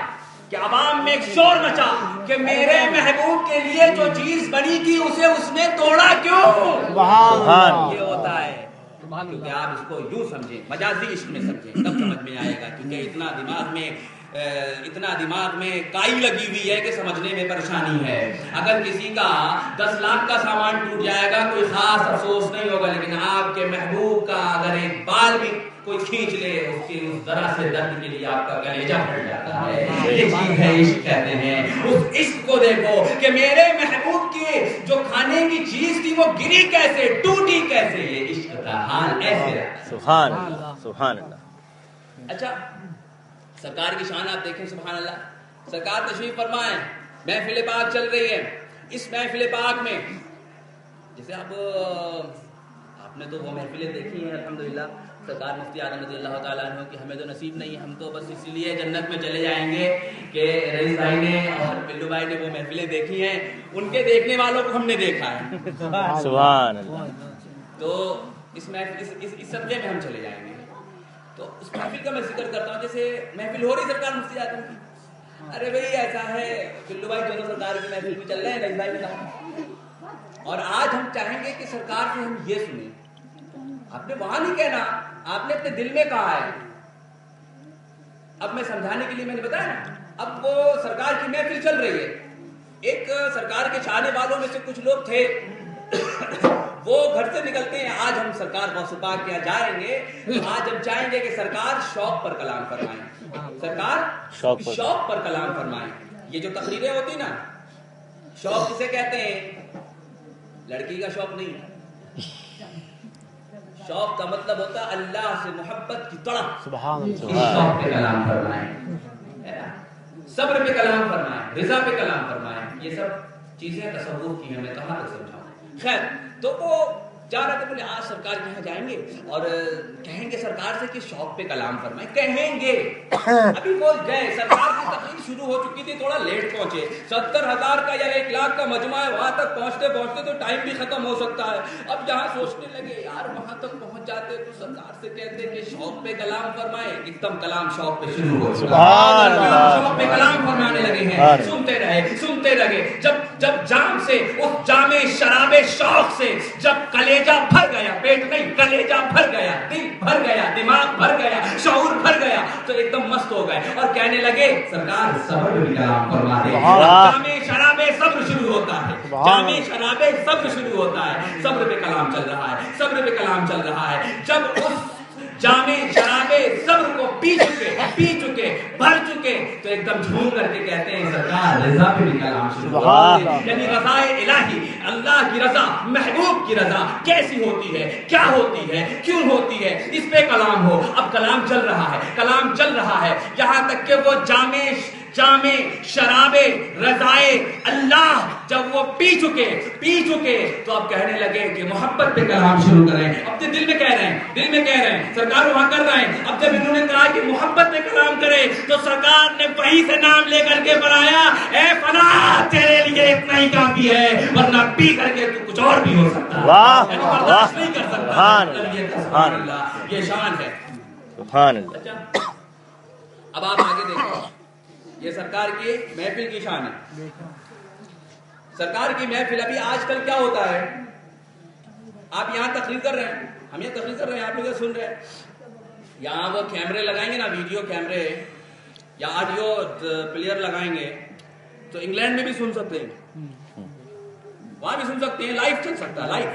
کہ عوام میں ایک شور مچا کہ میرے محبوب کے لیے جو چیز بنی تھی اسے اس نے توڑا کیوں. یہ ہوتا ہے. کیونکہ آپ اس کو یوں سمجھیں، مجازی عشق میں سمجھیں، تب سمجھ میں آئے گا. کیونکہ اتنا دماغ میں اتنا دماغ میں کائی لگی ہوئی ہے کہ سمجھنے میں پریشانی ہے. اگر کسی کا 10 لاکھ کا سامان ٹوٹ جائے گا کوئی خاص افسوس نہیں ہوگا, لیکن آپ کے محبوب کا اگر ایک بال بھی کوئی کھینچ لے اس کے اس ذرا سے درد کے لیے آپ کا کلیجہ پھٹ جاتا ہے. یہ چیز ہے عشق کہتے ہیں. اس عشق کو دیکھو کہ میرے محبوب کی جو کھانے کی چیز تھی وہ گری کیسے, ٹوٹی کیسے, یہ عشق کا حال ایسے ہے. سبحان اللہ سبحان اللہ. اچھا سرکار کی شان آپ دیکھیں, سبحان اللہ. سرکار تشریف فرمائیں, محفل پاک چل رہی ہے. اس محفل پاک میں جیسے آپ نے تو وہ محفلیں دیکھی ہیں الحمدللہ. سرکار مفتی اعظم رضی اللہ تعالیٰ عنہ کہ ہمیں تو نصیب نہیں ہے, ہم تو بس اسی لیے جنت میں چلے جائیں گے کہ رئیس بھائی نے اور پلو بھائی نے وہ محفلیں دیکھی ہیں, ان کے دیکھنے والوں کو ہم نے دیکھا ہے. سبحان اللہ. تو اس صدقے میں ہم چلے جائیں گے. تو اس محفل کا میں ذکر کرتا ہوں. جیسے محفل ہو رہی سرکار مفتی اعظم کی, ارے بھائی ایسا ہے پلو بھائی دونوں سرکار کی محفل میں چل رہے ہیں, رئیس بھائی نے کہا. اور آج ہم چاہیں گے کہ سرکار سے ہم یہ سنیں. آپ نے وہاں نہیں کہنا, آپ نے اپنے دل میں کہا ہے. اب میں سمجھانے کے لیے میں نے بتایا نا, اب وہ سرکار کی محفل چل رہی ہے. ایک سرکار کے چاہنے والوں میں سے کچھ لوگ تھے, وہ گھر سے نکلتے ہیں, آج ہم سرکار غوث پاک کے یہاں جائیں گے تو آج ہم چاہیں گے کہ سرکار شوق پر کلام فرمائیں. سرکار شوق پر کلام فرمائیں. یہ جو تقریریں ہوتی نا, شوق کسے کہتے ہیں؟ لڑکی کا شوق نہیں ہے. شوق کا مطلب ہوتا ہے اللہ سے محبت کی تڑپ. سبحان اللہ. شوق پہ کلام فرمائیں, صبر پہ کلام فرمائیں, رضا پہ کلام فرمائیں. یہ سب چیزیں تصوف کی ہیں, میں کہاں تک سمجھاؤں. خیر, تو وہ جا رہے تھے, بولے آج سرکار کے یہاں جائیں گے اور کہیں گے سرکار سے کہ شوق پہ کلام فرمائیں. کہیں گے, ابھی وہ گئے, سرکار کی تقریر شروع ہو چکی تھی, تھوڑا لیٹ پہنچے. 70,000 کا یا 1 لاکھ کا مجمع ہے, وہاں تک پہنچتے پہنچتے تو ٹائم بھی ختم ہو سکتا ہے. اب جہاں سوچنے لگے یار وہاں تک پہنچ جاتے تو سرکار سے کہتے کہ شوق پہ کلام فرمائے. ایک دم کلام شوق پہ شروع ہو, شوق پہ کلام فرمانے لگے ہیں. سنتے رہے. جب جام سے, اس جام شراب شوق سے جب کلیجہ بھر گیا, پیٹ نہیں کلیجہ بھر گیا, دل بھر گیا, دماغ بھر گیا, شعور بھر گیا, تو ایک دم مست ہو گئے اور کہنے لگے سرکار صبر بھی کلام فرما دے. جامع شراب صبر شروع ہوتا ہے, جامع شراب صبر شروع ہوتا ہے. صبر پہ کلام چل رہا ہے, صبر پہ کلام چل رہا ہے. جب اس جامع شراب صبر کو پی چکے بھر چکے تو ایک دم جھوم کر کے کہتے ہیں سرکار رضا پہ بھی کلام شروع ہوا. یعنی رضا الہی, اللہ کی رضا, محبوب کی رضا کیسی ہوتی ہے, کیا ہوتی ہے, کیوں ہوتی ہے, اس پہ کلام ہو. اب کلام چل رہا ہے یہاں تک کہ وہ جامع شراب رضائے اللہ جب وہ پی چکے تو اب کہنے لگے کہ محبت پہ کلام شروع کریں. اب دل میں کہہ رہے ہیں سرکار وہاں کر رہے ہیں. اب جب انہوں نے کہا کہ محبت پہ کلام کرے تو سرکار نے وہیں سے نام لے کر کے بلایا, اے فلاں تیرے لیے اتنا ہی کافی ہے, ورنہ پی کر کے تو کچھ اور بھی ہو سکتا ہے. واہ نہیں کر سکتا. سبحان اللہ, یہ شان ہے. سبحان اللہ. اب آپ آگے دیکھو, یہ سرکار کی محفل کی شان ہے. سرکار کی محفل ابھی آج کل کیا ہوتا ہے, آپ یہاں تقریر کر رہے ہیں, ہم یہ تقریر کر رہے ہیں, آپ لوگ سن رہے ہیں. یہاں وہ کیمرے لگائیں گے نا, ویڈیو کیمرے یا آڈیو پلیئر لگائیں گے تو انگلینڈ میں بھی سن سکتے ہیں, وہاں بھی سن سکتے ہیں, لائیو چل سکتا ہے. لائیو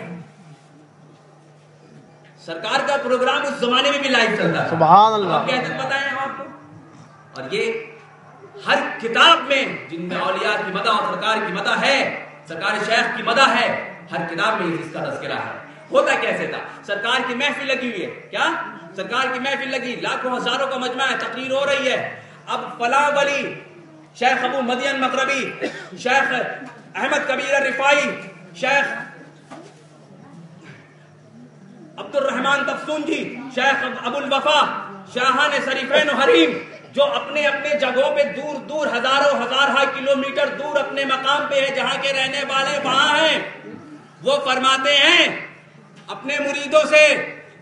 سرکار کا پروگرام اس زمانے میں بھی لائیو چلتا ہے. سبحان اللہ. آپ کہتے ہیں بتائیں آپ کو. اور یہ ہر کتاب میں جن میں اولیاء کی مدح اور سرکار کی مدح ہے, سرکار شیخ کی مدح ہے, ہر کتاب میں اس کا تذکرہ ہے. ہوتا کیسے تھا, سرکار کی محفل لگی ہوئی ہے, کیا سرکار کی محفل لگی, لاکھوں ہزاروں کا مجمع ہے, تقریر ہو رہی ہے. اب فلاں ولی, شیخ ابو مدین مغربی, شیخ احمد کبیر رفائی, شیخ عبد الرحمن تفسونجی, شیخ ابو الوفا, شاہان شریفین و حریم, جو اپنے اپنے جگہوں پہ دور دور ہزارہ کلومیٹر دور اپنے مقام پہ ہے, جہاں کے رہنے والے وہاں ہیں, وہ فرماتے ہیں اپنے مریدوں سے,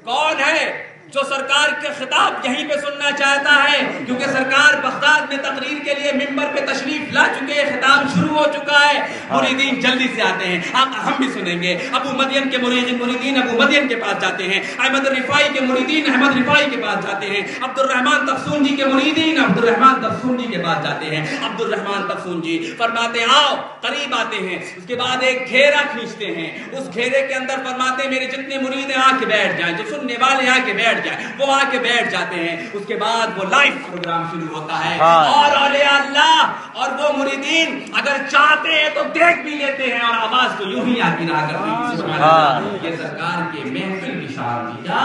کون ہے جو سرکار کے خطاب یہیں پہ سننا چاہتا ہے، کیونکہ سرکار بغداد میں تقریر کے لیے ممبر پہ تشریف لا چکے ہیں، خطاب شروع ہو چکا ہے، مریدین جلدی سے آتے ہیں، ہم بھی سنیں گے۔ ابو مدین کے مریدین ابو مدین کے پاس جاتے ہیں، احمد رفاعی کے مریدین احمد رفاعی کے پاس جاتے ہیں، عبد الرحمن تفسون جی کے مریدین عبد الرحمن تفسون جی کے پاس جاتے ہیں۔ عبد الرحمن تفسون جی فرماتے ہیں آؤ، قریب آتے ہیں، اس کے بعد ایک گھیرا کھینچتے ہیں، اس گھیرے کے اندر فرماتے ہیں میرے جتنے مرید ہیں آ کے بیٹھ جائیں، جو سننے والے آ کے بیٹھ جائیں، وہ آ کے بیٹھ جاتے ہیں۔ اس کے بعد وہ لائیو پروگرام شروع ہوتا ہے، اور اولیاء اللہ اور وہ مریدین اگر چاہتے ہیں تو دیکھ بھی لیتے ہیں، اور آواز تو یوں ہی آتی رہا کرتی۔ سبحان اللہ، یہ سرکار کے محفل کی شان تھی، کیا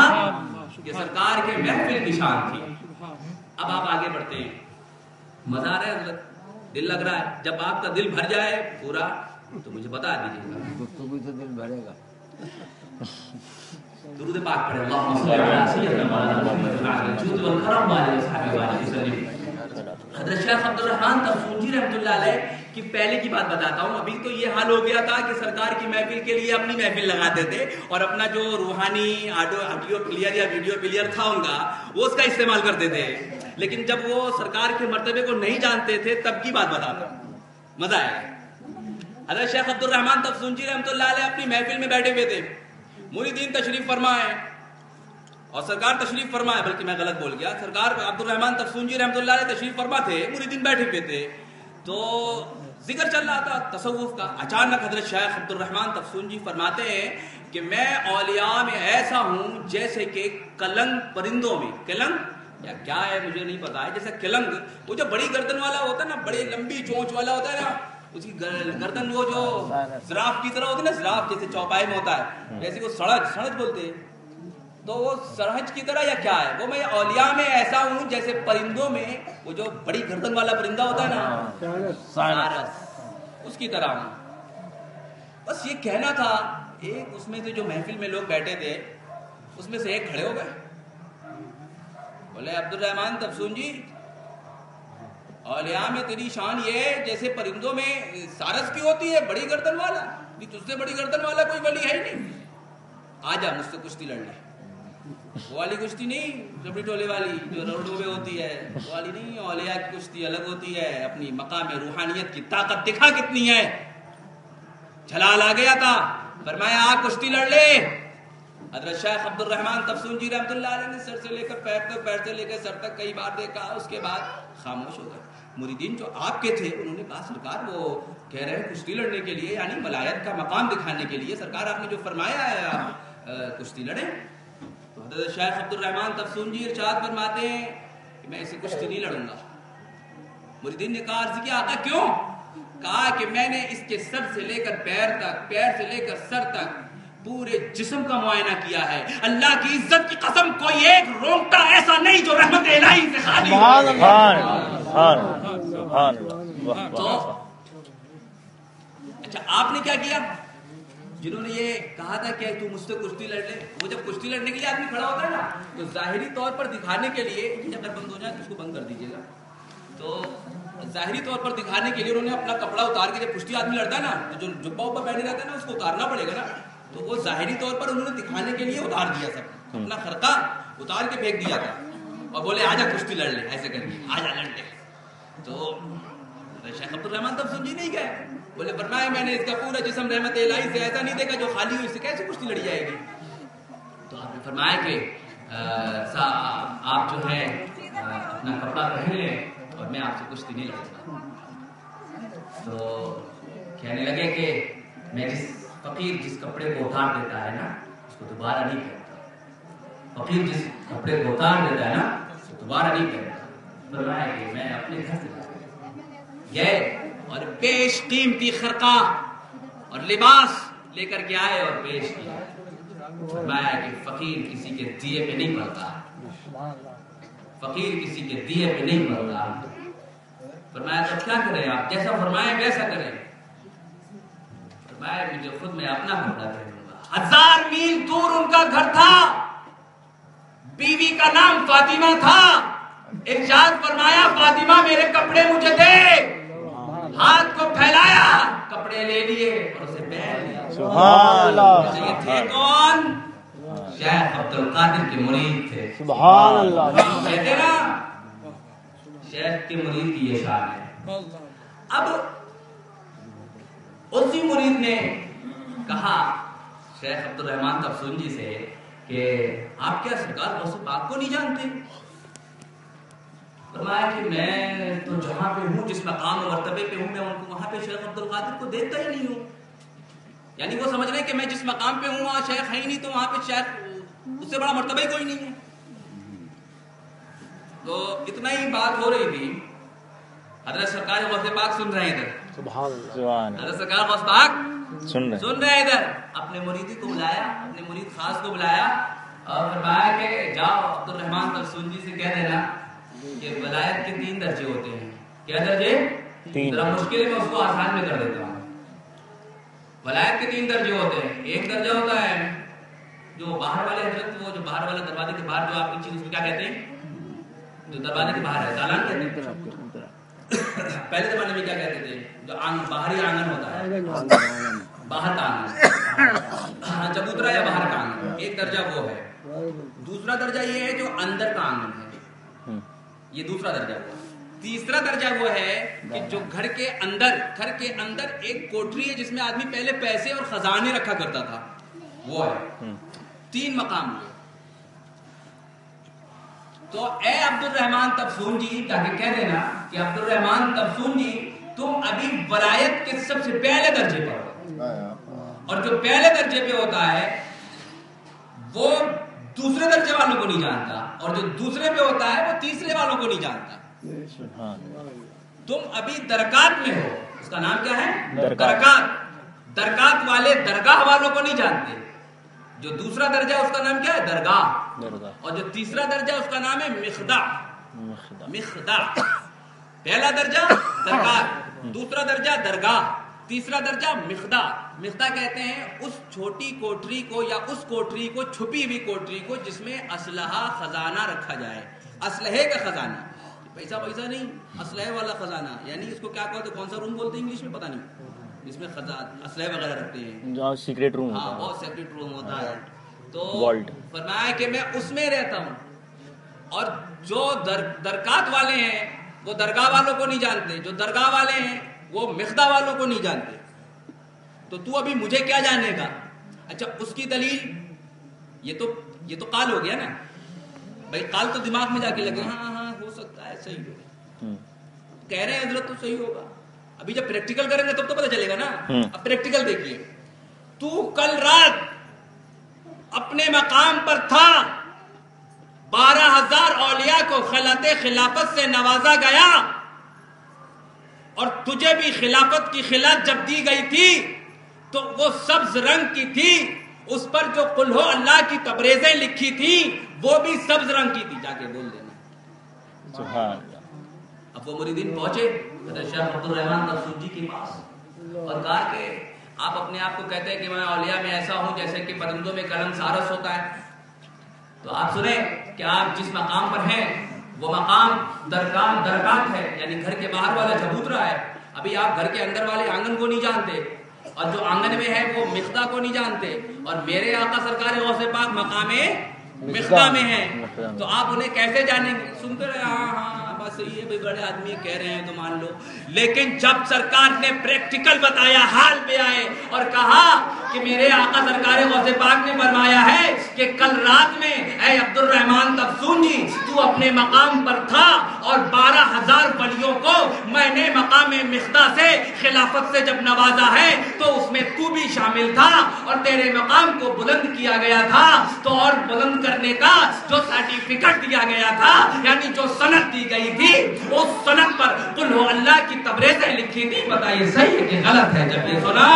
یہ سرکار کے محفل کی شان تھی۔ اب آپ آگے بڑھتے ہیں، مزہ آ رہا ہے حضرت، دل لگ رہا ہے؟ جب آپ کا دل بھر جائے پورا تو مجھے بتا دیجیے گا، گفتگو سے دل بھرے گا۔ درود پاک پڑھیں، اللہم صلی علی سیدنا محمد وعلی الجود والکرم وعلی اصحابہ وسلم۔ حضرت شیخ عبد الرحمن تفسون جی رحمۃ اللہ علیہ کی پہلے کی بات بتاتا ہوں۔ ابھی تو یہ حال ہو گیا تھا کہ سرکار کی محفل کے لیے اپنی محفل لگاتے تھے، اور اپنا جو روحانی آڈیو پلیئر یا ویڈیو پلیئر تھا ان کا، وہ اس کا استعمال کرتے تھے۔ لیکن جب وہ سرکار کے مرتبے کو نہیں جانتے تھے تب کی بات بتاتا ہوں، مزہ آئے گا۔ حضرت شیخ عبد الرحمن تفسون جی رحمۃ اللہ علیہ اپنی محفل میں بیٹھے ہوئے تھے، مریدین تشریف فرمائے اور سرکار تشریف فرمائے، بلکہ میں غلط بول گیا، سرکار عبد الرحمن تفسون جی رحمۃ اللہ علیہ تشریف فرما تھے، مریدین بیٹھے ہوئے تھے، تو ذکر چل رہا تھا تصوف کا۔ اچانک حضرت شیخ عبد الرحمن تفسون جی فرماتے ہیں کہ میں اولیاء میں ایسا ہوں جیسے کہ کلنگ پرندوں میں، کلنگ یا کیا ہے مجھے نہیں پتا ہے، جیسے کلنگ وہ جو بڑی گردن والا ہوتا ہے نا، بڑی لمبی چونچ والا ہوتا ہے نا، اس کی گردن وہ جو زراف کی طرح ہوتی ہے نا، زراف جیسے چوپائے میں ہوتا ہے، جیسے وہ سڑج بولتے ہیں، تو وہ سرحج کی طرح یا کیا ہے، وہ میں اولیاء میں ایسا ہوں جیسے پرندوں میں وہ جو بڑی گردن والا پرندہ ہوتا ہے نا، سارس، اس کی طرح ہوں۔ بس یہ کہنا تھا۔ ایک اس میں سے جو محفل میں لوگ بیٹھے تھے اس میں سے ایک کھڑے ہو گئے، بولے عبد الرحمن تفسون جی، اولیاء میں تیری شان یہ ہے جیسے پرندوں میں سارس کی ہوتی ہے بڑی گردن والا، تجھ سے بڑی گردن والا کوئی ولی ہے ہی نہیں، آ جا مجھ سے کشتی لڑ لے۔ وہ والی کشتی نہیں ربڑی ٹولے والی جو روڈوں میں ہوتی ہے، وہ والی نہیں، اولیاء کی کشتی الگ ہوتی ہے، اپنی مقام روحانیت کی طاقت دکھا کتنی ہے۔ جلال آ گیا تھا، فرمایا آ کشتی لڑ لے۔ حضرت شیخ عبد الرحمن تفسون جی رحمۃ اللہ علیہ نے سر سے لے کر پیر تک، پیر سے لے کر سر تک کئی بار دیکھا، اس کے بعد خاموش ہو گئے۔ مریدین جو آپ کے تھے انہوں نے کہا سرکار وہ کہہ رہے ہیں کشتی لڑنے کے لیے، یعنی ولایت کا مقام دکھانے کے لیے، سرکار آپ نے جو فرمایا ہے آپ کشتی لڑیں۔ تو حضرت شیخ عبد الرحمن تفسون جی ارشاد فرماتے ہیں کہ میں اسے کشتی نہیں لڑوں گا۔ مریدین نے کہا عرض کیا آقا کیوں؟ کہا کہ میں نے اس کے سر سے لے کر پیر تک، پیر سے لے کر سر تک پورے جسم کا معائنہ کیا ہے، اللہ کی عزت کی قسم کوئی ایک رونگٹا ایسا نہیں جو رحمت الہی سے خالی ہو۔ تو اچھا آپ نے کیا کیا؟ جنہوں نے یہ کہا تھا کہ تو مجھ سے کشتی لڑ لے، وہ جب کشتی لڑنے کے لیے آدمی کھڑا ہوتا ہے نا تو ظاہری طور پر دکھانے کے لیے، یہ اگر بند ہو جائے تو اس کو بند کر دیجیے گا، تو ظاہری طور پر دکھانے کے لیے انہوں نے اپنا کپڑا اتار کے، جب کشتی آدمی لڑتا ہے نا تو جو جبہ وبہ پہنے رہتا ہے نا اس کو اتارنا پڑے گا نا، تو وہ ظاہری طور پر انہوں نے دکھانے کے لیے اتار دیا سب، اپنا خرقہ اتار کے پھینک دیا تھا اور بولے آجا کشتی لڑ لے، ایسے کر کے آجا لڑ لے۔ تو شیخ عبد الرحمن تفسون جی نہیں گئے، بولے فرمایا میں نے اس کا پورا جسم رحمت الہی سے ایسا نہیں دیکھا جو خالی ہوئی، اس سے کیسے کشتی لڑی جائے گی؟ تو آپ نے فرمایا کہ آپ جو ہے اپنا کپڑا پہن لیں اور میں آپ سے کشتی نہیں لڑوں گا۔ تو کہنے لگے کہ میں فقیر جس کپڑے کو اتار دیتا ہے نا اس کو دوبارہ نہیں پہنتا، فقیر جس کپڑے کو اتار دیتا ہے نا اس کو دوبارہ نہیں پہنتا۔ فرمایا کہ میں اپنے گھر سے گئے اور پیش قیمتی خرقہ اور لباس لے کر کے آئے اور پیش کیا۔ فرمایا کہ فقیر کسی کے دیے پہ نہیں مرتا، فقیر کسی کے دیے پہ نہیں مرتا۔ فرمایا تو کیا کریں آپ، جیسا فرمائیں ویسا کریں۔ فرمایا مجھے خود میں اپنا کپڑا پہنوں گا۔ 1000 میل دور ان کا گھر تھا، بیوی کا نام فاطمہ تھا۔ ارشاد فرمایا فاطمہ میرے کپڑے مجھے دے، ہاتھ کو پھیلایا، کپڑے لے لیے اور اسے پہن لیا۔ سبحان اللہ۔ یہ تھے کون؟ شیخ عبد القادر کے مرید تھے. سبحان اللہ. کہتے نا شیخ کے مرید کی یہ شان ہے. اب اسی مرید نے کہا شیخ عبد الرحمن تفسون جی سے کہ آپ کیا سرکار غوث پاک کو نہیں جانتے؟ فرمایا کہ میں تو جہاں پہ ہوں، جس مقام و مرتبے پہ ہوں، میں ان کو وہاں پہ شیخ عبد القادر کو دیکھتا ہی نہیں ہوں. یعنی وہ سمجھ رہے کہ میں جس مقام پہ ہوں وہاں شیخ ہے ہی نہیں، تو وہاں پہ شیخ اس سے بڑا مرتبہ ہی کوئی نہیں ہے. تو اتنا ہی بات ہو رہی تھی، حضرت سرکار غوث پاک سن رہے ہیں ادھر. سبحان اللہ. حضرت سرکار غوث پاک سن رہے ہیں ادھر. اپنے مریدی کو بلایا، اپنے مرید خاص کو بلایا اور فرمایا کہ جاؤ عبد الرحمن تفسون جی سے کہہ دینا کہ ولایت کے 3 درجے ہوتے ہیں. کیا درجے؟ 3. ذرا مشکل ہے، میں اس کو آسان میں کر دیتا ہوں. ولایت کے 3 درجے ہوتے ہیں. ایک درجہ ہوتا ہے جو باہر والے حضرت، وہ جو باہر والا دروازے کے باہر جو آپ کی چیز، اس کو کیا کہتے ہیں؟ جو دروازے کے باہر ہے دالان کہتے ہیں. پہلے زمانے میں کیا کہتے تھے؟ جو باہری آنگن ہوتا ہے، باہر کا آنگن، چبوترا یا باہر کا آنگن. ایک درجہ وہ ہے. دوسرا درجہ یہ ہے جو اندر کا آنگن ہے، یہ دوسرا درجہ ہوا. تیسرا درجہ وہ ہے کہ جو گھر کے اندر ایک کوٹری ہے جس میں آدمی پہلے پیسے اور خزانے رکھا کرتا تھا، وہ ہے. 3 مقام ہوئے. تو اے عبد الرحمن تفسون جی، تاکہ کہہ دینا کہ عبد الرحمن تفسون جی تم ابھی ولایت کے سب سے پہلے درجے پر ہو، اور جو پہلے درجے پہ ہوتا ہے وہ دوسرے درجے والوں کو نہیں جانتا، اور جو دوسرے پہ ہوتا ہے وہ تیسرے والوں کو نہیں جانتا. تم ابھی درکات میں ہو. اس کا نام کیا ہے؟ درکات والے درگاہ والوں کو نہیں جانتے. جو دوسرا درجہ اس کا نام کیا ہے؟ درگاہ. اور جو تیسرا درجہ اس کا نام ہے مخدع. پہلا درجہ درکات، دوسرا درجہ درگاہ، تیسرا درجہ مخدع. مخدع کہتے ہیں اس چھوٹی کوٹری کو یا اس کوٹری کو، چھپی ہوئی کوٹری کو، جس میں اسلحہ خزانہ رکھا جائے. اسلحے کا خزانہ، پیسہ نہیں، اسلحے والا خزانہ. یعنی اس کو کیا کہتے ہیں؟ کون سا روم بولتے ہیں انگلش میں؟ پتہ نہیں. اس میں اسلحے وغیرہ رکھتے ہیں، جہاں سیکریٹ روم ہوتا ہے. بہت سیکریٹ روم ہوتا ہے. تو فرمایا کہ میں اس میں رہتا ہوں. اور جو درکات والے ہیں وہ درگاہ والوں کو نہیں جانتے، جو درگاہ والے ہیں وہ مخدع والوں کو نہیں جانتے. تو ابھی مجھے کیا جانے گا؟ اچھا، اس کی دلیل یہ تو قال ہو گیا نا بھائی. قال تو دماغ میں جا کے لگے، ہاں ہو سکتا ہے صحیح ہو. کہہ رہے ہیں حضرت تو صحیح ہوگا. ابھی جب پریکٹیکل کریں گے تب تو پتہ چلے گا نا. اب پریکٹیکل دیکھیے. تو کل رات اپنے مقام پر تھا، 12,000 اولیاء کو خلافت سے نوازا گیا، اور تجھے بھی خلافت کی خلعت جب دی گئی تھی تو وہ سبز رنگ کی تھی. اس پر جو قل ہو اللہ کی تبریزیں لکھی تھی وہ بھی سبز رنگ کی تھی. جا کے بول دینا. سبحان اللہ. اب وہ مریدین پہنچے حضرت شیخ عبد الرحمن تفسون جی کے پاس اور کہا کہ آپ اپنے آپ کو کہتے ہیں کہ میں اولیاء میں ایسا ہوں جیسے کہ پرندوں میں قلم سارس ہوتا ہے. تو آپ سنیں کہ آپ جس مقام پر ہیں وہ مقام درکات ہے، یعنی گھر کے باہر والا چبوترا ہے. ابھی آپ گھر کے اندر والے آنگن کو نہیں جانتے، اور جو آنگن میں ہے وہ مخدع کو نہیں جانتے. اور میرے آقا سرکار غوث پاک مقام مخدع میں ہے، تو آپ انہیں کیسے جانیں گے؟ سنتے رہے، ہاں بس صحیح ہے بھائی، بڑے آدمی کہہ رہے ہیں تو مان لو. لیکن جب سرکار نے پریکٹیکل بتایا، حال پہ آئے اور کہا کہ میرے آقا سرکار غوث پاک نے فرمایا ہے کہ کل رات میں اے عبد الرحمن تفسون جی تو اپنے مقام پر تھا، اور 12,000 ولیوں کو میں نے مقام مخدع سے خلافت سے جب نوازا ہے تو اس میں تو بھی شامل تھا، اور تیرے مقام کو بلند کیا گیا تھا. تو اور بلند کرنے کا جو سرٹیفکیٹ دیا گیا تھا، یعنی جو سند دی گئی تھی، اس سند پر قل ہو اللہ کی تبریزیں لکھی تھی. بتائیے صحیح ہے کہ غلط ہے؟ جب یہ سنا،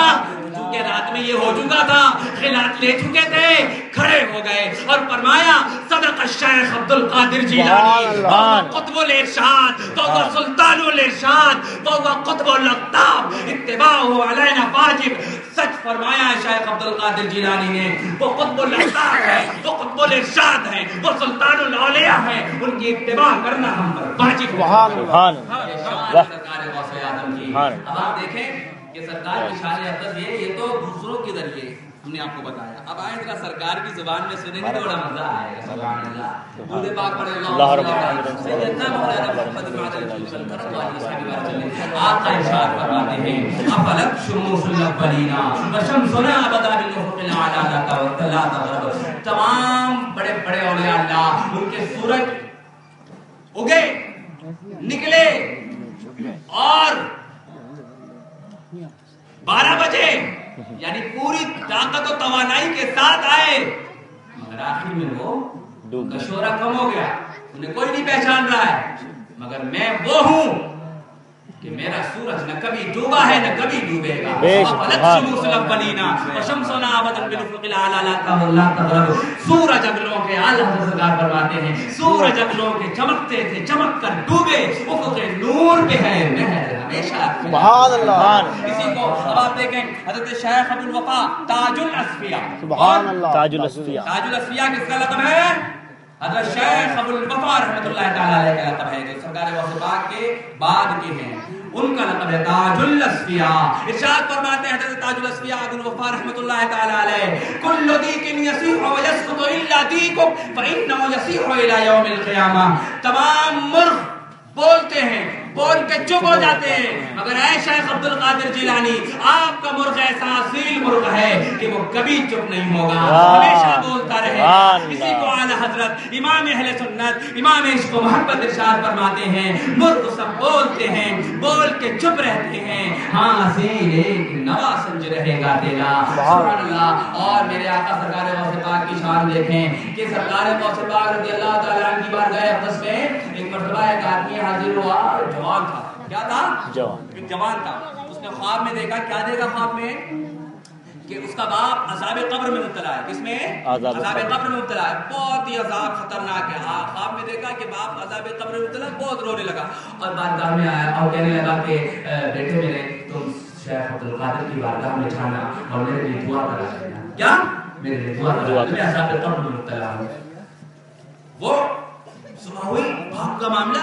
چونکہ رات میں یہ ہو چکا تھا، خلعت لے چکے تھے، کھڑے ہو گئے اور فرمایا صدق الشیخ عبد القادر جیلانی قطب الارشاد وهو سلطان الارشاد وهو قطب الاقطاب اتباعه علینا واجب. سچ فرمایا شیخ عبد القادر جیلانی نے. وہ قطب الاقطاب ہے، وہ قطب الارشاد ہے، وہ سلطان الاولیاء ہے، ان کی اتباع کرنا ہم پر واجب. سبحان اللہ. سرکار غوث اعظم کی. اب آپ دیکھیں کہ سرکار کی شان افضل یہ تو دوسروں کے ذریعے ہم نے آپ کو بتایا. اب آئے ذرا سرکار کی زبان میں سنیں گے تو بڑا مزہ آئے گا. سبحان اللہ. درود پاک پڑھے اللہ سیدنا مولانا محمد آقا ارشاد فرماتے ہیں افلک شموس الاولین وشمسنا ابدا بالافق الاعلی لا تغرب. تمام بڑے بڑے اولیاء اللہ ان کے سورج اگے نکلے اور 12 بجے یعنی پوری طاقت و توانائی کے ساتھ آئے مگر آخر میں وہ کا شعرا کم ہو گیا. انہیں کوئی نہیں پہچان رہا ہے مگر میں وہ ہوں کہ میرا سورج نہ کبھی ڈوبا ہے نہ کبھی ڈوبے گا. سورج اگلوں کے اعلیٰ سرکار فرماتے ہیں سورج اگلوں کے چمکتے تھے چمک کر ڈوبے افق نور پہ ہے مہر ہمیشہ. سبحان اللہ. اسی کو اب آپ دیکھیں حضرت شیخ ابو الوفا تاج الاصفیاء. سبحان اللہ. تاج الاصفیاء. تاج الاصفیاء کس کا لقب ہے؟ حضرت شیخ ابو الوفا رحمۃ اللہ تعالی علیہ کا لقب ہے جو سرکار غوث پاک کے بعد کے ہیں. ان کا لقب ہے تاج الاصفیاء. ارشاد فرماتے ہیں حضرت تاج الاصفیاء ابو الوفا رحمۃ اللہ تعالی علیہ کل دیک یصیح ویسقط الا دیکم فانه یصیح الى یوم القیامہ. تمام مرغ بولتے ہیں بول کے چپ ہو جاتے ہیں مگر اے شیخ عبد القادر جیلانی آپ کا مرغ ایسا اصیل مرغ ہے کہ وہ کبھی چپ نہیں ہوگا ہمیشہ بولتا رہے گا. اسی کو اعلی حضرت امام اہل سنت امام عشق و محبت ارشاد فرماتے ہیں مرغ سب بولتے ہیں بول کے چپ رہتے ہیں ہاں اصیل ایک نوا سنج رہے گا تیرا. سبحان اللہ. اور میرے آقا سرکار غوث پاک کی شان دیکھیں کہ سرکار غوث پاک رضی اللہ تعالی عنہ کی بارگاہ اقدس میں ایک مرتبہ ایک آدمی حاضر ہوا. جوان تھا. کیا تھا؟ ایک جوان تھا. اس نے خواب میں دیکھا. کیا دیکھا خواب میں؟ کہ اس کا باپ عذاب قبر میں مبتلا ہے. کس میں؟ عذاب قبر میں مبتلا ہے. بہت ہی عذاب خطرناک ہے. خواب میں دیکھا کہ باپ عذاب قبر میں مبتلا. بہت رونے لگا اور بارگاہ میں آیا اور کہنے لگا کہ بیٹے میرے تم شیخ عبد القادر کی بارگاہ میں جانا اور میرے لیے دعا کرا دینا. کیا؟ میرے لیے دعا کرا. میں عذاب قبر میں مبتلا ہوں. وہ صبح ہوئی باپ کا معاملہ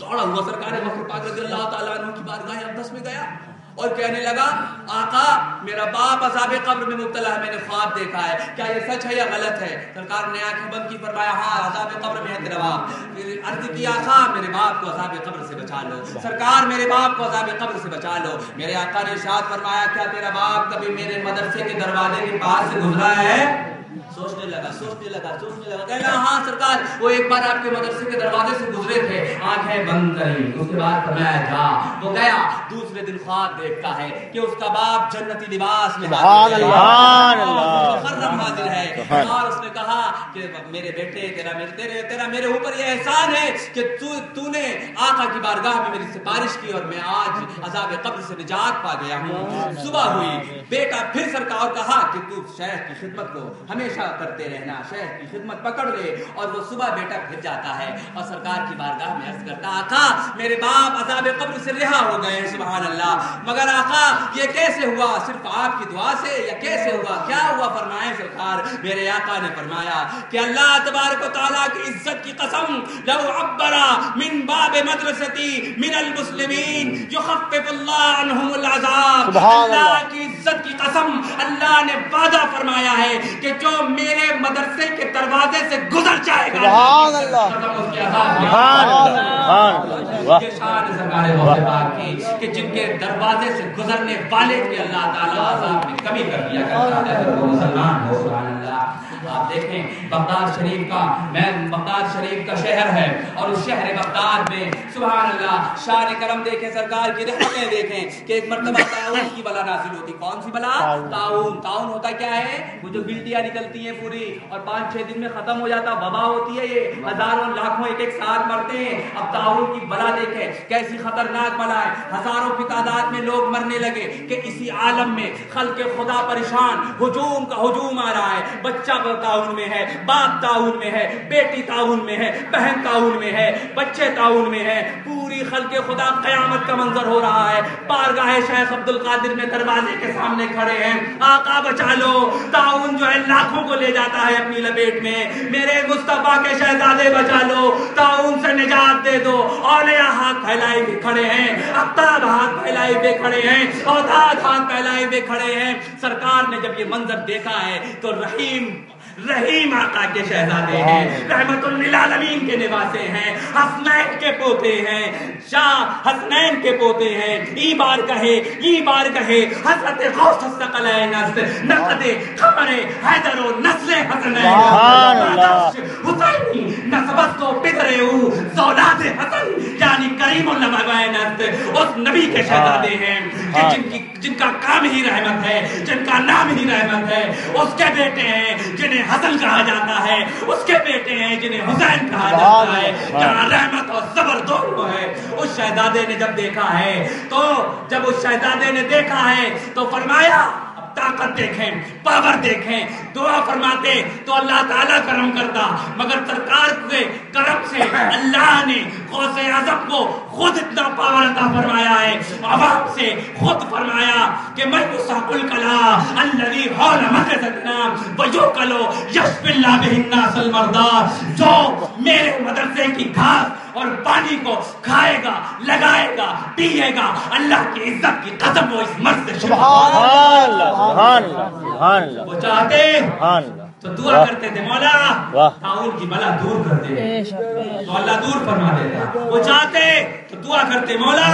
دوڑا ہوا سرکار غوث پاک رضی اللہ تعالیٰ عنہ کی بارگاہ اقدس میں گیا اور کہنے لگا آقا میرا باپ عذاب قبر میں مبتلا ہے. میں نے خواب دیکھا ہے. کیا یہ سچ ہے یا غلط ہے؟ سرکار نے آنکھیں بند کی فرمایا ہاں عذاب قبر میں ہے تیرا باپ. عرض کی آقا میرے باپ کو عذاب قبر سے بچا لو. سرکار میرے باپ کو عذاب قبر سے بچا لو. میرے آقا نے ارشاد فرمایا کیا تیرا باپ کبھی میرے مدرسے کے دروازے کے پاس سے گزرا ہے؟ سوچنے لگا کہنا ہاں سرکار وہ ایک بار آپ کے مدرسے کے دروازے سے گزرے تھے. آنکھیں بند کری. اس کے بعد فرمایا جا. وہ گیا. دوسرے دن خواب دیکھتا ہے کہ اس کا باپ جنتی لباس میں حاضر ہے اور اس نے کہا کہ میرے بیٹے تیرا میرے اوپر یہ احسان ہے کہ تو نے آقا کی بارگاہ میں میری سفارش کی اور میں آج عذاب قبر سے نجات پا گیا ہوں. صبح ہوئی. بیٹا پھر سرکار کہا کہ تو شیخ کی خدمت کو ہمیشہ کرتے رہنا. شیخ کی خدمت پکڑ لے. اور وہ صبح بیٹا پھر جاتا ہے اور سرکار کی بارگاہ میں عرض کرتا آقا میرے باپ عذاب قبر سے رہا ہو گئے. سبحان اللہ. مگر آقا یہ کیسے ہوا؟ صرف آپ کی دعا سے یا کیسے ہوا؟ کیا ہوا؟ فرمائے سرکار میرے آقا نے فرمایا کہ اللہ تبارک و تعالیٰ کی عزت کی قسم لو عبرا من باب مدرستی من المسلمین یخفف اللہ عنہم العذاب. اللہ کی عزت کی قسم اللہ نے وعدہ فرمایا ہے کہ جو میرے مدرسے کے دروازے سے گزر جائے گا سبحان اللہ یہ شان سرکار غوث پاک کی کہ جن کے دروازے سے گزرنے والے کے اللہ تعالیٰ عذاب میں کمی کر دیا کرتا ہے وہ مسلمان ہو. سبحان اللہ. آپ دیکھیں بغداد شریف کا شہر ہے اور اس شہر بغداد میں سبحان اللہ شان کرم دیکھیں سرکار کی رحمتیں دیکھیں کہ ایک مرتبہ طاعون کی بلا نازل ہوتی. کون سی بلا؟ طاعون ہوتا کیا ہے؟ وہ جو گلٹیاں نکلتی ہیں پوری اور 5-6 دن میں ختم ہو جاتا. وبا ہوتی ہے. یہ ہزاروں لاکھوں ایک ساتھ مرتے ہیں. اب طاعون کی بلا دیکھیں کیسی خطرناک بلا ہے. ہزاروں کی تعداد میں لوگ مرنے لگے کہ اسی عالم میں خلق خدا پریشان. ہجوم کا ہجوم آ رہا ہے. بچہ طاعون میں ہے, باپ طاعون میں ہے, بیٹی طاعون میں ہے, بہن طاعون میں ہے, بچے طاعون میں ہے. پوری پوری خلق خدا قیامت کا منظر ہو رہا ہے. بارگاہ شیخ عبد القادر میں دروازے کے سامنے کھڑے ہیں. آقا بچا لو. طاعون جو ہے لاکھوں کو لے جاتا ہے اپنی لپیٹ میں. میرے مصطفیٰ کے شہزادے بچا لو. طاعون سے نجات دے دو. اولیاء ہاتھ پھیلائے ہوئے کھڑے ہیں. اقطاب ہاتھ پھیلائے ہوئے کھڑے ہیں. اوتاد ہاتھ پھیلائے ہوئے کھڑے ہیں. سرکار نے جب یہ منظر دیکھا ہے تو رحیم آقا کے شہزادے ہیں, رحمت للعالمین کے نواسے ہیں, حسنین کے پوتے ہیں, شاہ حسنین کے پوتے ہیں. ای بار کہے حضرت غوث الثقلین نقد خبر حیدر و نسل حسنین حسینی نسبت تو پدرے او زولاد حسن یعنی کریم النبوین اس نبی کے شہزادے ہیں جن کا کام ہی رحمت ہے, جن کا نام ہی رحمت ہے. اس کے بیٹے ہیں جنہیں حسن کہا جاتا ہے, اس کے بیٹے ہیں جنہیں حسین کہا جاتا ہے. جہاں رحمت اور صبر دونوں ہے. اس شہزادے نے جب دیکھا ہے تو فرمایا طاقت دیکھیں, پاور دیکھیں. دعا فرماتے تو اللہ تعالیٰ کرم کرتا, مگر سرکار کے کرم سے اللہ نے غوث اعظم کو خود اتنا پاور عطا فرمایا ہے. عوام سے خود فرمایا کہ میں یصحب الکلا الذی حول مدرستنا ویوکل یشفی اللہ بہ الناس المرضی, جو میرے مدرسے کی گھاس اور پانی کو کھائے گا, لگائے گا, پیے گا, اللہ کی عزت کی قسم وہ اس مرض سے وہ چاہتے تو دعا کرتے تھے مولا طاعون کی بلا دور کر دے, تو اللہ دور فرما دیتا. وہ چاہتے تو دعا کرتے مولا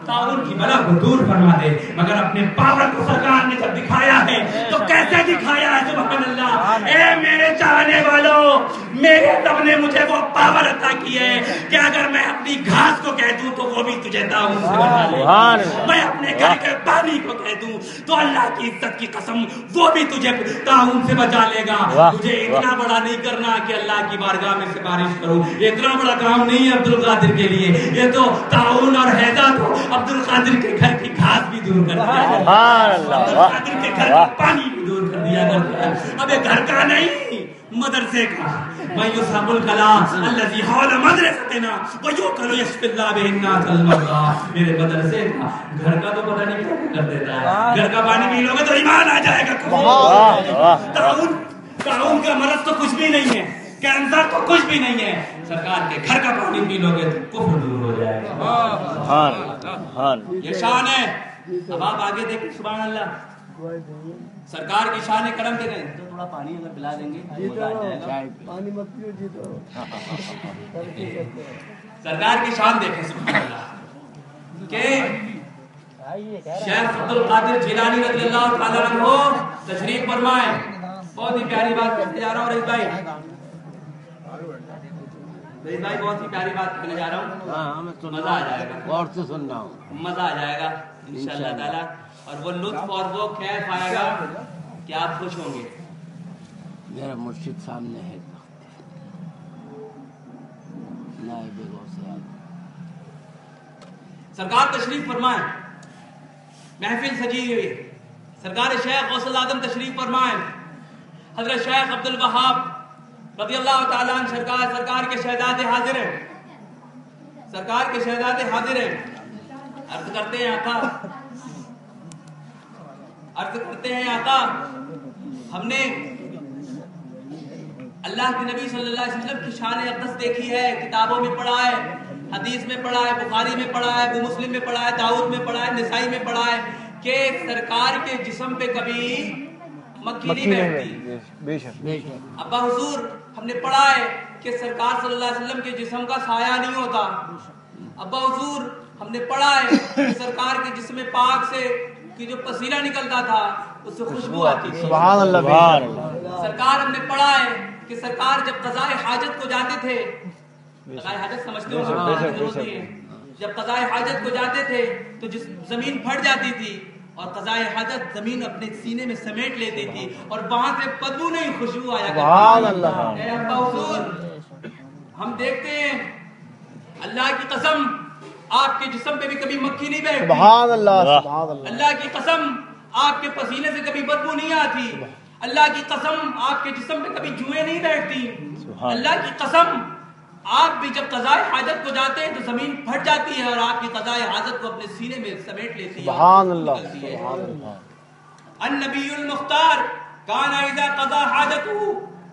طاعون کی بلا کو دور فرما دے. مگر اپنے پاور کو سرکار نے جب دکھایا ہے تو کیسے دکھایا ہے؟ سبحان اللہ. اے میرے چاہنے والوں, میرے رب نے مجھے وہ پاور عطا کی ہے کہ اگر میں اپنی گھاس کو کہہ دوں تو وہ بھی تجھے طاعون سے بچا لے گا. میں اپنے گھر کے پانی کو کہہ دوں تو اللہ کی عزت کی قسم وہ بھی تجھے طاعون سے بچا لے گا. مجھے اتنا بڑا نہیں کرنا کہ اللہ کی بارگاہ میں سفارش کروں. اتنا بڑا کام نہیں ہے عبد القادر کے لیے. یہ تو طاعون اور حیدہ تو عبد القادر کے گھر کی گھاس بھی دور کر دیا, عبد القادر کے گھر کا پانی بھی دور کر دیا کرتا ہے. اب یہ گھر کا نہیں, مدرسے کا. میں یصحب الکلا الذی حول مدرستنا ویوکل یشفی اللہ بہ الناس المرضی. میرے مدرسے کا گھر کا تو پتہ نہیں کیا کر دیتا ہے. گھر کا پانی پی لو گے تو ایمان آ جائے گا. طاعون کا مرض تو کچھ بھی نہیں ہے, کینسر تو کچھ بھی نہیں ہے. سرکار کے گھر کا پانی پی لو گے تو کفر دور ہو جائے گا. یہ شان ہے. اب آپ آگے دیکھیں سبحان اللہ, سرکار کی شان کرم کے گئے تو تھوڑا پانی اگر پلا دیں گے پانی مت پیو جی. تو سرکار کی شان دیکھیں سبحان اللہ کہ شیخ عبد القادر جیلانی رضی اللہ تعالیٰ عنہ تشریف فرمائے. بہت ہی پیاری بات کہتے جا رہا ہوں رئیس بھائی بہت ہی پیاری بات کہنے جا رہا ہوں. مزہ آ جائے گا, غور سے سننا ہوں, مزہ آ جائے گا انشاءاللہ تعالیٰ. اور وہ لطف اور وہ کیف آئے گا کہ آپ خوش ہوں گے. میرا مرشد سامنے ہے, نائب غوث اعظم. سرکار تشریف فرمائیں, محفل سجی ہوئی. سرکار شیخ غوث الاعظم تشریف فرمائیں. حضرت شیخ عبد الوہاب رضی اللہ تعالیٰ عنہ سرکار کے شہزادے حاضر ہیں. سرکار کے شہزادے حاضر ہیں. عرض کرتے ہیں آقا, ہم نے اللہ کے نبی صلی اللہ علیہ وسلم کی شان اقدس دیکھی ہے, کتابوں میں پڑھا ہے, حدیث میں پڑھا ہے, بخاری میں پڑھا ہے, ابو مسلم میں پڑھا ہے, داؤد میں پڑھا ہے, نسائی میں پڑھا ہے کہ سرکار کے جسم پہ کبھی مکھی نہیں بیٹھتی. ابا حضور ہم نے پڑھا ہے کہ سرکار صلی اللہ علیہ وسلم کے جسم کا سایہ نہیں ہوتا. ابا حضور ہم نے پڑھا ہے کہ سرکار کے جسم پاک سے کہ جو پسینہ نکلتا تھا اس سے خوشبو آتی تھی. سبحان اللہ. سرکار ہم نے پڑھا ہے کہ سرکار جب قضائے حاجت کو جاتے تھے, قضائے حاجت سمجھتے ہو, جب قضائے حاجت کو جاتے تھے تو جس زمین پھٹ جاتی تھی اور قضائے حاجت زمین اپنے سینے میں سمیٹ لیتی تھی اور وہاں سے بدبو نہیں خوشبو آیا کرتی. اے ابا حضور ہم دیکھتے ہیں اللہ کی قسم آپ کے جسم پہ بھی کبھی مکھی نہیں بیٹھتی. سبحان اللہ. اللہ کی قسم آپ کے پسینے سے کبھی بدبو نہیں آتی. اللہ کی قسم آپ کے جسم پہ کبھی جوئیں نہیں بیٹھتی. اللہ کی قسم آپ بھی جب قضائے حاجت کو جاتے ہیں تو زمین پھٹ جاتی ہے اور آپ کی قضائے حاجت کو اپنے سینے میں سمیٹ لیتی ہے. سبحان اللہ سبحان اللہ. النبی المختار کان اذا قضى حاجته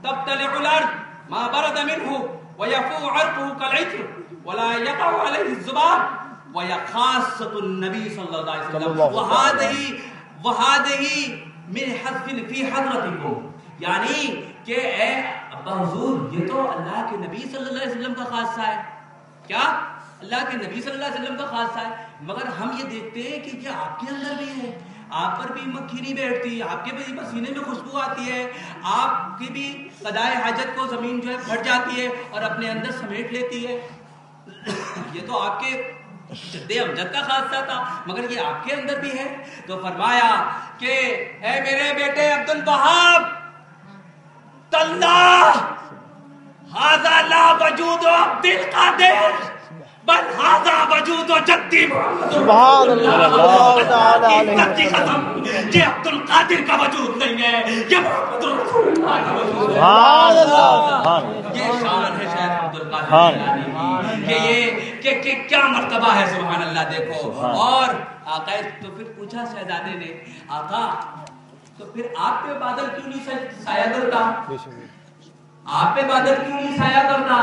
تبتلع الارض ما برد منه ويفوع عرقه كالعطر ولا يقع عليه الذباب وهي خاصة النبي صلى الله عليه وسلم وهذه من حذف في حضرتكم. یعنی کہ اے ابا حضور یہ تو اللہ کے نبی صلی اللہ علیہ وسلم کا خاصہ ہے. کیا؟ اللہ کے نبی صلی اللہ علیہ وسلم کا خاصہ ہے. مگر ہم یہ دیکھتے ہیں کہ یہ آپ کے اندر بھی ہے. آپ پر بھی مکھی نہیں بیٹھتی, آپ کے بھی پسینے میں خوشبو آتی ہے, آپ کی بھی قضائے حاجت کو زمین جو ہے پھٹ جاتی ہے اور اپنے اندر سمیٹ لیتی ہے. یہ تو آپ کے جد امجد کا خاصہ تھا مگر یہ آپ کے اندر بھی ہے. تو فرمایا کہ اے میرے بیٹے عبد الوہاب تاللہ ھذا لا وجود عبد القادر بل ھذا وجود جدی محمد سبحان اللہ تعالی علیہ وسلم. یہ عبد القادر کا وجود نہیں ہے, یہ محمد رسول اللہ کا وجود ہے. سبحان اللہ. یہ شان ہے شاید عبد القادر جیلانی کی کہ یہ کیا مرتبہ ہے. سبحان اللہ. دیکھو اور آقا تو پھر پوچھا شہزادے نے, آقا تو پھر آپ پہ بادل کیوں نہیں سایہ کرتا, آپ پہ بادل کیوں نہیں سایہ کرتا.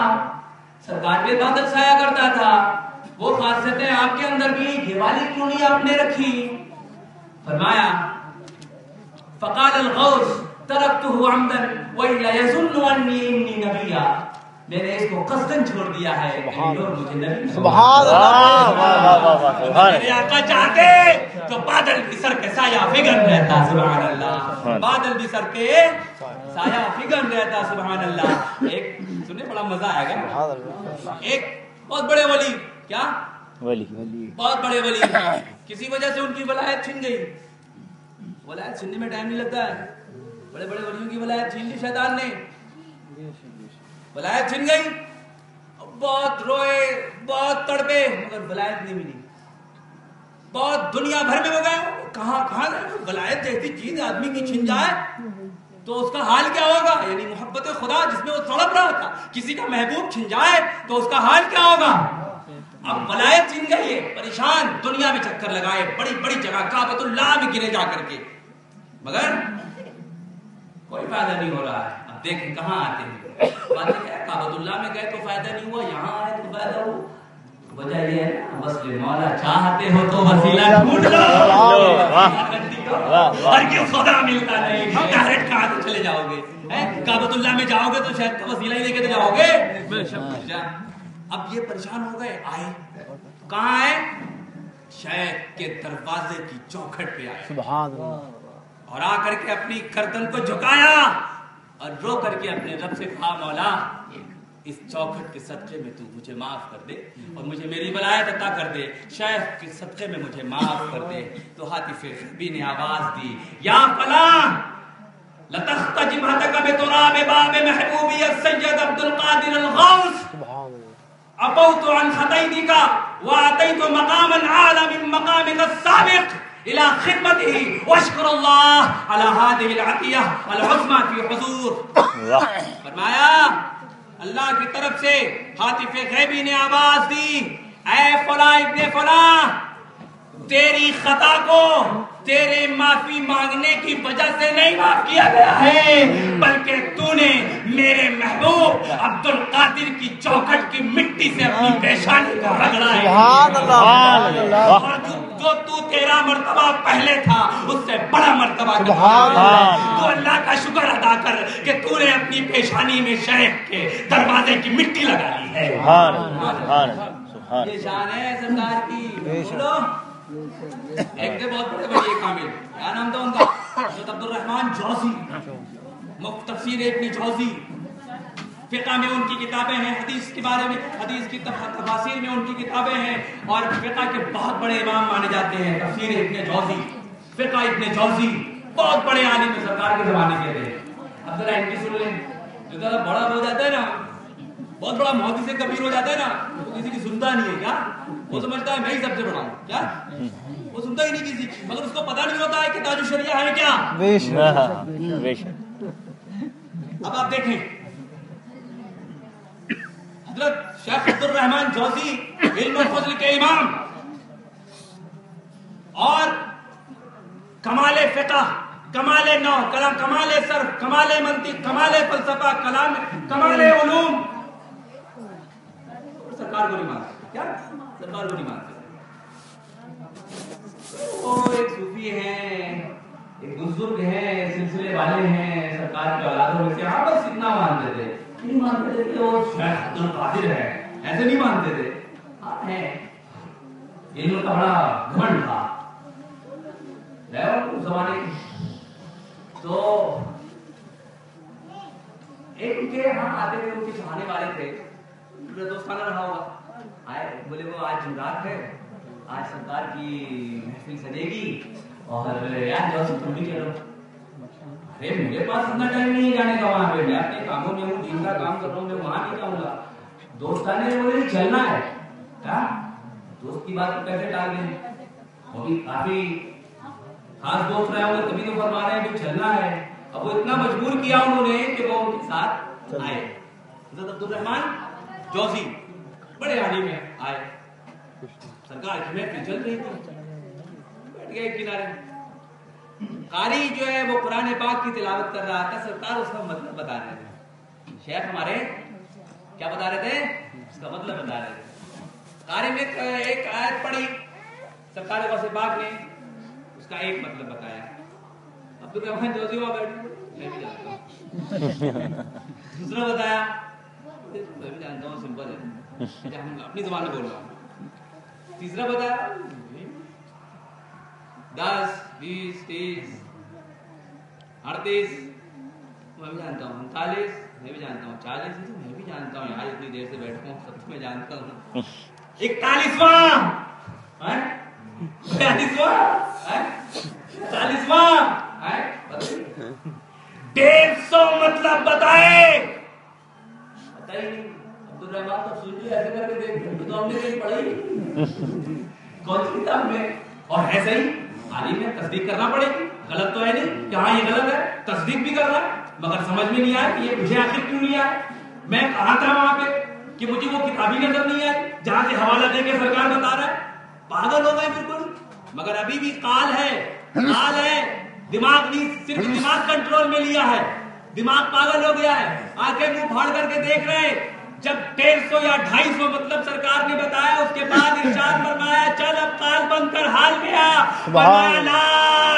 سرکار پہ بادل سایہ کرتا تھا, وہ خاصیتیں آپ کے اندر بھی, یہ والی کیوں نہیں آپ نے رکھی. فرمایا فقال الغوث ترکتہ عمدا وإلا يظن انی نبیا. میں نے اس کو قصدن چھوڑ دیا ہے مجھے نبی. سبحان اللہ. میرے آقا چاہتے تو بادل بھی سر کے سایہ فگن رہتا. سبحان اللہ. بادل بھی سر کے سایہ فگن رہتا. سبحان اللہ. ایک سننے بڑا مزہ آئے گا. ایک بہت بڑے ولی, کیا ولی, بہت بڑے ولی, کسی وجہ سے ان کی ولایت چھن گئی. ولایت چھننے میں ٹائم نہیں لگتا ہے. بڑے بڑے ولیوں کی ولایت چھین لی شیطان نے. ولایت چھن گئی, بہت روئے, بہت تڑپے, مگر ولایت نہیں ملی. بہت دنیا بھر میں ہو گئے, کہاں ولایت جیسی چیز آدمی کی چھن جائے تو اس کا حال کیا ہوگا. یعنی محبت خدا جس میں وہ تڑپ رہا تھا, کسی کا محبوب چھن جائے تو اس کا حال کیا ہوگا. اب ولایت چھن گئی ہے, پریشان, دنیا میں چکر لگائے, بڑی بڑی جگہ کعبۃ اللہ میں گرے جا کر کے, مگر کوئی فائدہ نہیں ہو رہا ہے. اب دیکھیں کہاں آتے ہیں. کعبۃ اللہ میں گئے تو فائدہ نہیں ہوا, یہاں آئے تو فائدہ ہوا. وجہ یہ ہے بس مولا چاہتے ہو تو وسیلہ ڈھونڈ لو, اور کیوں خدا ملتا نہیں, ڈائریکٹ کہاں سے چلے جاؤ گے. کعبۃ اللہ میں جاؤ گے تو شاید کا وسیلہ ہی لے کے جاؤ گے. اب یہ پریشان ہو گئے, آئے کہاں آئے, شیخ کے دروازے کی چوکھٹ پہ آئے. سبحان اللہ. اور آ کر کے اپنی گردن کو جھکایا اور رو کر کے اپنے رب سے کہا, مولا اس چوکھٹ کے صدقے میں تو مجھے معاف کر دے اور مجھے میری ولایت عطا کر دے. شیخ کے صدقے میں مجھے معاف کر دے. تو حاطف غیبی نے آواز دی, یا فلاں لتختجمتک بتراب باب محبوبی السید عبد القادر الغوث ابوت عن خطیتک واتیت مقاما اعلی من مقامک السابق الى خدمته واشکر اللہ على هذه العطیہ العظمی فی حضور. فرمایا اللہ کی طرف سے حاطف غیبی نے آواز دی, اے فلاں ابن فلاں, تیری خطا کو تیرے معافی مانگنے کی وجہ سے نہیں معاف کیا گیا ہے, بلکہ تو نے میرے محبوب عبد القادر کی چوکھٹ کی مٹی سے اپنی پیشانی کو رگڑا ہے. سبحان اللہ. اور جو تو تیرا مرتبہ پہلے تھا اس سے بڑا مرتبہ سبحان اللہ. تو اللہ کا شکر ادا کر کہ تو نے اپنی پیشانی میں شیخ کے دروازے کی مٹی لگا لی ہے. سبحان اللہ. یہ شان ہے سرکار کی. بولو ایک دے بہت بڑے بڑے کامل, کیا نام تھا ان کا, حضرت عبد الرحمن جوزی, تفسیر ابن جوزی, فقہ میں ان کی کتابیں ہیں, حدیث کے بارے میں, حدیث کی تفاسیر میں ان کی کتابیں ہیں, اور فقہ کے بہت بڑے امام مانے جاتے ہیں. تفسیر ابن جوزی, فقہ ابن جوزی, بہت بڑے عالم سرکار کے زمانے کے تھے. اب ذرا ان کی سن لیں, جو ذرا بڑا ہو جاتا ہے نا, بہت بڑا محدث سے کبیر ہو جاتا ہے نا, تو کسی کی سنتا نہیں ہے. کیا وہ سمجھتا ہے میں ہی سب سے بڑا ہوں, کیا وہ سنتا ہی نہیں کسی, مگر اس کو پتہ نہیں ہوتا ہے کہ تاج الشریعہ ہے کیا. اب آپ دیکھیں حضرت شیخ عبد الرحمان جوزی علم و فضل کے امام اور کمال فقہ، کمال نحو، کمال صرف، کمال منطق، کمال فلسفہ، کمال علوم، سرکار کو نہیں مانتے. کیا سرکار کو نہیں مانتے؟ وہ ایک صوفی ہیں، ایک بزرگ ہیں، سلسلے والے ہیں سرکار کے اولادوں میں سے، ہاں بس اتنا مانتے تھے. نہیں مانتے تھے کہ وہ شیخ عبد القادر ہے، ایسے نہیں مانتے تھے. ہاں ہے، علم کا بڑا گھمنڈ تھا اس زمانے کی. تو ایک ان کے ہاں آتے تھے، ان کے چاہنے والے تھے، دوستانہ رہا ہوگا. آئے بولے وہ آج جمعرات ہے، آج سرکار کی محفل سجے گی اور یار جو تم بھی چلو. ارے میرے پاس اتنا ٹائم نہیں ہے جانے کا وہاں پہ، میں اپنے کاموں میں ہوں، دین کا کام کر رہا ہوں، میں وہاں نہیں جاؤں گا. دوستانے بولے چلنا ہے. کیا دوست کی بات کو کیسے ٹال دیں؟ وہ بھی کافی خاص دوست رہے ہوں گے تبھی تو فرما رہے ہیں کہ چلنا ہے. اب وہ اتنا مجبور کیا انہوں نے کہ وہ ان کے ساتھ آئے. حضرت عبد الرحمان جوزی بڑے عالم ہیں، آئے. سرکار کی محفل چل رہی تھی، بیٹھ گئے کنارے. قاری جو ہے وہ قرآن پاک کی تلاوت کر رہا تھا، سرکار اس کا مطلب بتا رہے تھے. شیخ ہمارے کیا بتا رہے تھے؟ اس کا مطلب بتا رہے تھے. قاری نے ایک آیت پڑھی، سرکار غوث پاک نے اس کا ایک مطلب بتایا. عبد الرحمان جوزی وہاں بیٹھے، میں بھی جانتا ہوں. دوسرا بتایا، میں بھی جانتا ہوں، سمپل ہے، ہم اپنی زبان میں بول رہا ہوں. تیسرا بتایا 10 20 30 38 میں بھی جانتا ہوں، 39 میں بھی جانتا ہوں، 40 میں بھی جانتا ہوں. یار اتنی دیر سے بیٹھا ہوں، سب میں جانتا ہوں. 41واں 42واں 40واں 150 مطلب بتائے. بتائی نہیں. عبد الرحمان تو سن لیا، ایسے کر کے دیکھ تو ہم نے کہیں پڑھی کون سی کتاب میں. اور ایسے ہی عالم میں تصدیق کرنا پڑے گی. غلط تو ہے نہیں کہ ہاں یہ غلط ہے، تصدیق بھی کر رہا ہے، مگر سمجھ میں نہیں آیا کہ یہ مجھے آخر کیوں نہیں آیا. میں کہا تھا وہاں پہ کہ مجھے وہ کتابی نظر نہیں آئی جہاں سے حوالہ دے کے سرکار بتا رہا ہے. پاگل ہو گئے بالکل. مگر ابھی بھی قال ہے، دماغ نہیں، صرف دماغ کنٹرول میں لیا ہے. دماغ پاگل ہو گیا ہے. آنکھیں منہ پھاڑ کر کے دیکھ رہے ہیں. جب 150 یا 250 مطلب سرکار نے بتایا، اس کے بعد ارشاد فرمایا چل اب قال بند کر حال میں آ. فرمایا لا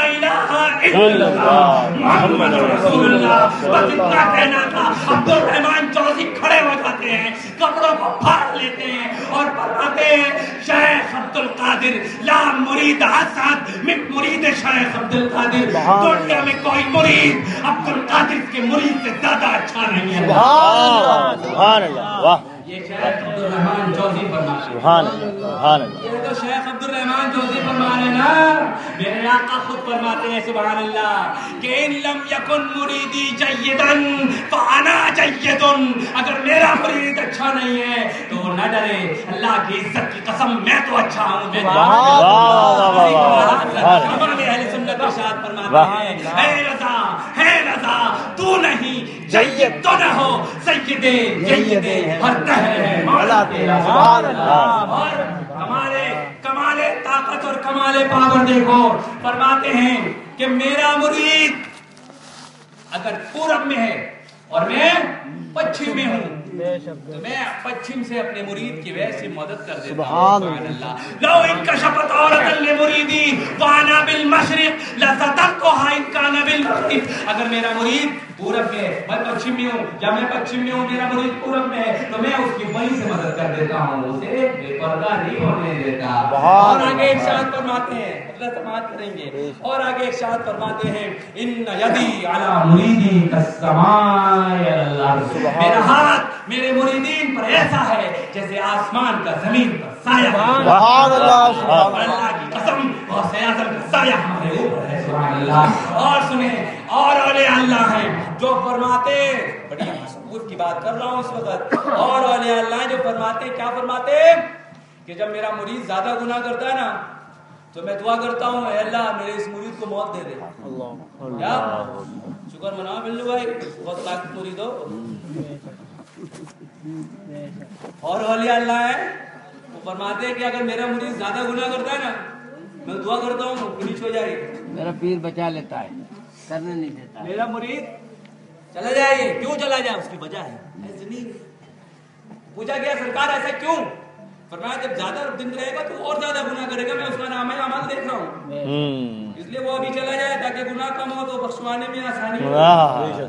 الہ الا اللہ محمد رسول اللہ. بس اتنا کہنا تھا. عبد الرحمان جوزی کھڑے ہو جاتے ہیں، کپڑوں کو پھاڑ لیتے ہیں اور فرماتے ہیں شیخ عبد القادر لا مرید اسد من مرید شیخ عبد القادر. دنیا میں کوئی مرید عبد القادر کے مرید سے زیادہ اچھا نہیں ہے. سبحان اللہ. واہ، یہ شیخ عبد الرحمان جوزی فرماتے ہیں. سبحان اللہ، سبحان اللہ. یہ تو شیخ عبد الرحمان جوزی فرما رہے نا. میرے آقا خود فرماتے ہیں سبحان اللہ کہ ان لم یکن مریدی جیدا فانا جید. اگر میرا مرید اچھا نہیں ہے تو وہ نہ ڈرے، اللہ کی عزت کی قسم میں تو اچھا ہوں. ہمارے اہل سنت ارشاد فرماتے ہیں اے رضا ہے رضا تو نہیں جید تو نہ ہو سید ہر دہر ہے مولا تیرا. سبحان اللہ. اور کمال طاقت اور کمال پاور دیکھو. فرماتے ہیں کہ میرا مرید اگر پورب میں ہے اور میں پچھم میں ہوں تو میں پچھم سے اپنے مرید کی ویسے مدد کر دیتا ہوں. سبحان اللہ. لو انکشفت عورت لمریدی وانا بالمشرق لسترتها ان كان بالمغرب. اگر میرا مرید پورب میں ہے، میں پچھم میں ہوں، یا میں پچھم میں ہوں، میرا مرید پورب میں ہے تو میں اس کی وہیں سے مدد کر دیتا ہوں، اسے بے پردہ نہیں ہونے دیتا. اور آگے ارشاد فرماتے ہیں، اللہ سماعت کریں گے، اور آگے ارشاد فرماتے ہیں ان یدی علی مریدی کالسماء علی الارض. میرا ہاتھ میرے مریدین پر ایسا ہے جیسے آسمان کا زمین پر سایہ. سبحان اللہ. اللہ کی قسم غوث اعظم کا سایہ ہمارے اوپر ہے. سبحان اللہ. اور سنیں، اور اولیاء اللہ ہیں جو فرماتے، بڑی تصوف کی بات کر رہا ہوں اس وقت، اور اولیاء اللہ جو فرماتے، کیا فرماتے کہ جب میرا مرید زیادہ گناہ کرتا ہے نا تو میں دعا کرتا ہوں اے اللہ میرے اس مرید کو موت دے دے. کیا شکر مناؤ بلو بھائی، بہت طاقت مرید ہو. اور اولیاء اللہ ہے وہ فرماتے ہیں کہ اگر میرا مرید زیادہ گناہ کرتا ہے نا میں دعا کرتا ہوں فنش ہو جائے گی. میرا پیر بچا لیتا ہے کرنے نہیں دیتا. میرا مرید چلا جائے. کیوں چلا جائے؟ اس کی وجہ ہے. ایسے نہیں پوچھا گیا سرکار ایسا کیوں؟ فرمایا جب زیادہ دن رہے گا تو اور زیادہ گناہ کرے گا. میں اس کا نام ہے اعمال دیکھ رہا ہوں اس لیے وہ ابھی چلا جائے تاکہ گناہ کم ہو تو بخشوانے میں آسانی ہو.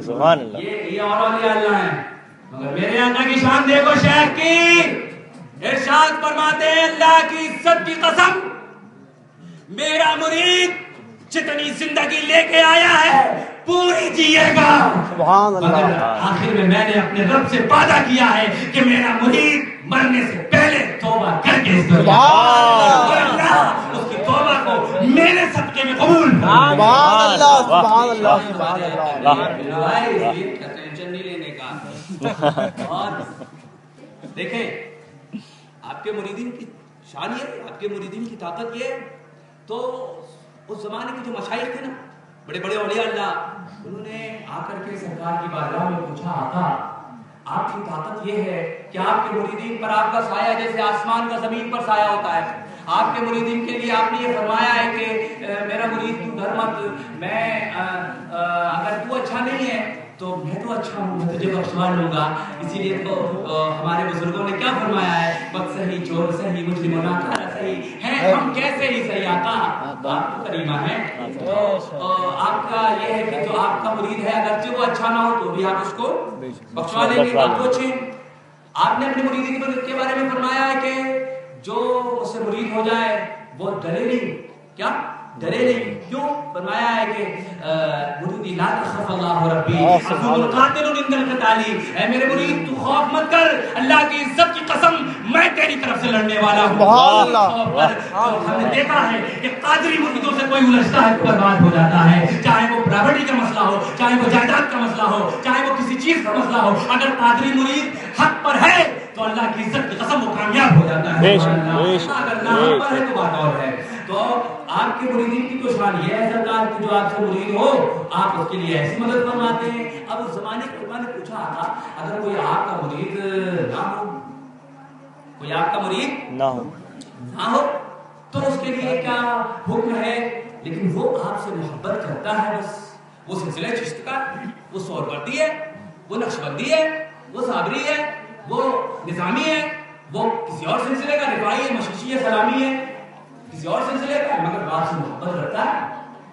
سبحان اللہ. یہ اور اولیاء اللہ ہیں. مگر میرے آقا کی شان دیکھو شیخ کی. ارشاد فرماتے ہیں اللہ کی عزت کی قسم میرا مرید جتنی زندگی لے کے آیا ہے پوری جیے گا. سبحان اللہ. مگر آخر میں نے اپنے رب سے وعدہ کیا ہے کہ میرا مرید مرنے سے پہلے توبہ کر کے اس دنیا اس کی توبہ کو میرے صدقے میں قبول. سبحان اللہ. سبحان اللہ. سبحان اللہ. ٹینشن نہیں لینے کا. اور دیکھیں آپ کے مریدین کی شان یہ, آپ کے مریدین کی طاقت یہ, تو اس زمانے کے جو مشائخ تھے نا, بڑے بڑے اولیاء اللہ, انہوں نے آ کر کے سرکار کی بارگاہ میں پوچھا, آقا آپ کی طاقت یہ ہے کہ آپ کے مریدین پر آپ کا سایہ جیسے آسمان کا زمین پر سایہ ہوتا ہے. آپ کے مریدین کے لیے آپ نے یہ فرمایا ہے کہ میرا مرید تو ڈر مت, میں اگر تو اچھا نہیں ہے تو میں تو اچھا ہوں, میں تجھے بخشوا لوں گا. اسی لیے تو ہمارے بزرگوں نے کیا فرمایا ہے, بد صحیح چور صحیح مجرم ناکارہ صحیح ہے ہم کیسے ہی صحیح. آقا آپ تو کریمہ ہیں, تو آپ کا یہ ہے کہ جو آپ کا مرید ہے اگرچہ وہ اچھا نہ ہو تو بھی آپ اس کو بخشوا دیں گے. آپ تو اچھے. آپ نے اپنے مرید کے بارے میں فرمایا ہے کہ جو اس سے مرید ہو جائے وہ ڈرے نہیں. کیا ڈرے نہیں؟ کیوں؟ فرمایا ہے کہ مریدی لا تخف اللہ ربی عدو القاتل عند القتال. اے میرے مرید تو خوف مت کر, اللہ کی عزت کی قسم میں تیری طرف سے لڑنے والا ہوں. سبحان اللہ. ہم نے دیکھا ہے کہ قادری مریدوں سے کوئی الجھتا ہے تو برباد ہو جاتا ہے, چاہے وہ پراپرٹی کا مسئلہ ہو, چاہے وہ جائیداد کا مسئلہ ہو, چاہے وہ کسی چیز کا مسئلہ ہو. اگر قادری مرید حق پر ہے تو اللہ کی عزت کی قسم وہ کامیاب ہو جاتا ہے. اگر نہ حق پر ہے تو بات اور ہے. تو آپ کے مریدین کی تو شان یہ ہے سرکار کی, جو آپ سے مرید ہو آپ اس کے لیے ایسی مدد فرماتے ہیں. اب اس زمانے کے علماء نے پوچھا تھا اگر کوئی آپ کا مرید نہ ہو, کوئی آپ کا مرید نہ ہو تو اس کے لیے کیا حکم ہے؟ لیکن وہ آپ سے محبت کرتا ہے, بس وہ سلسلہ چشت کا, وہ سہروردی ہے, وہ نقشبندی ہے, وہ صابری ہے, وہ نظامی ہے, وہ کسی اور سلسلے کا رفاعی ہے, مشیشی ہے, سلامی ہے, کسی اور سلسلے کا, مگر آپ سے محبت کرتا ہے,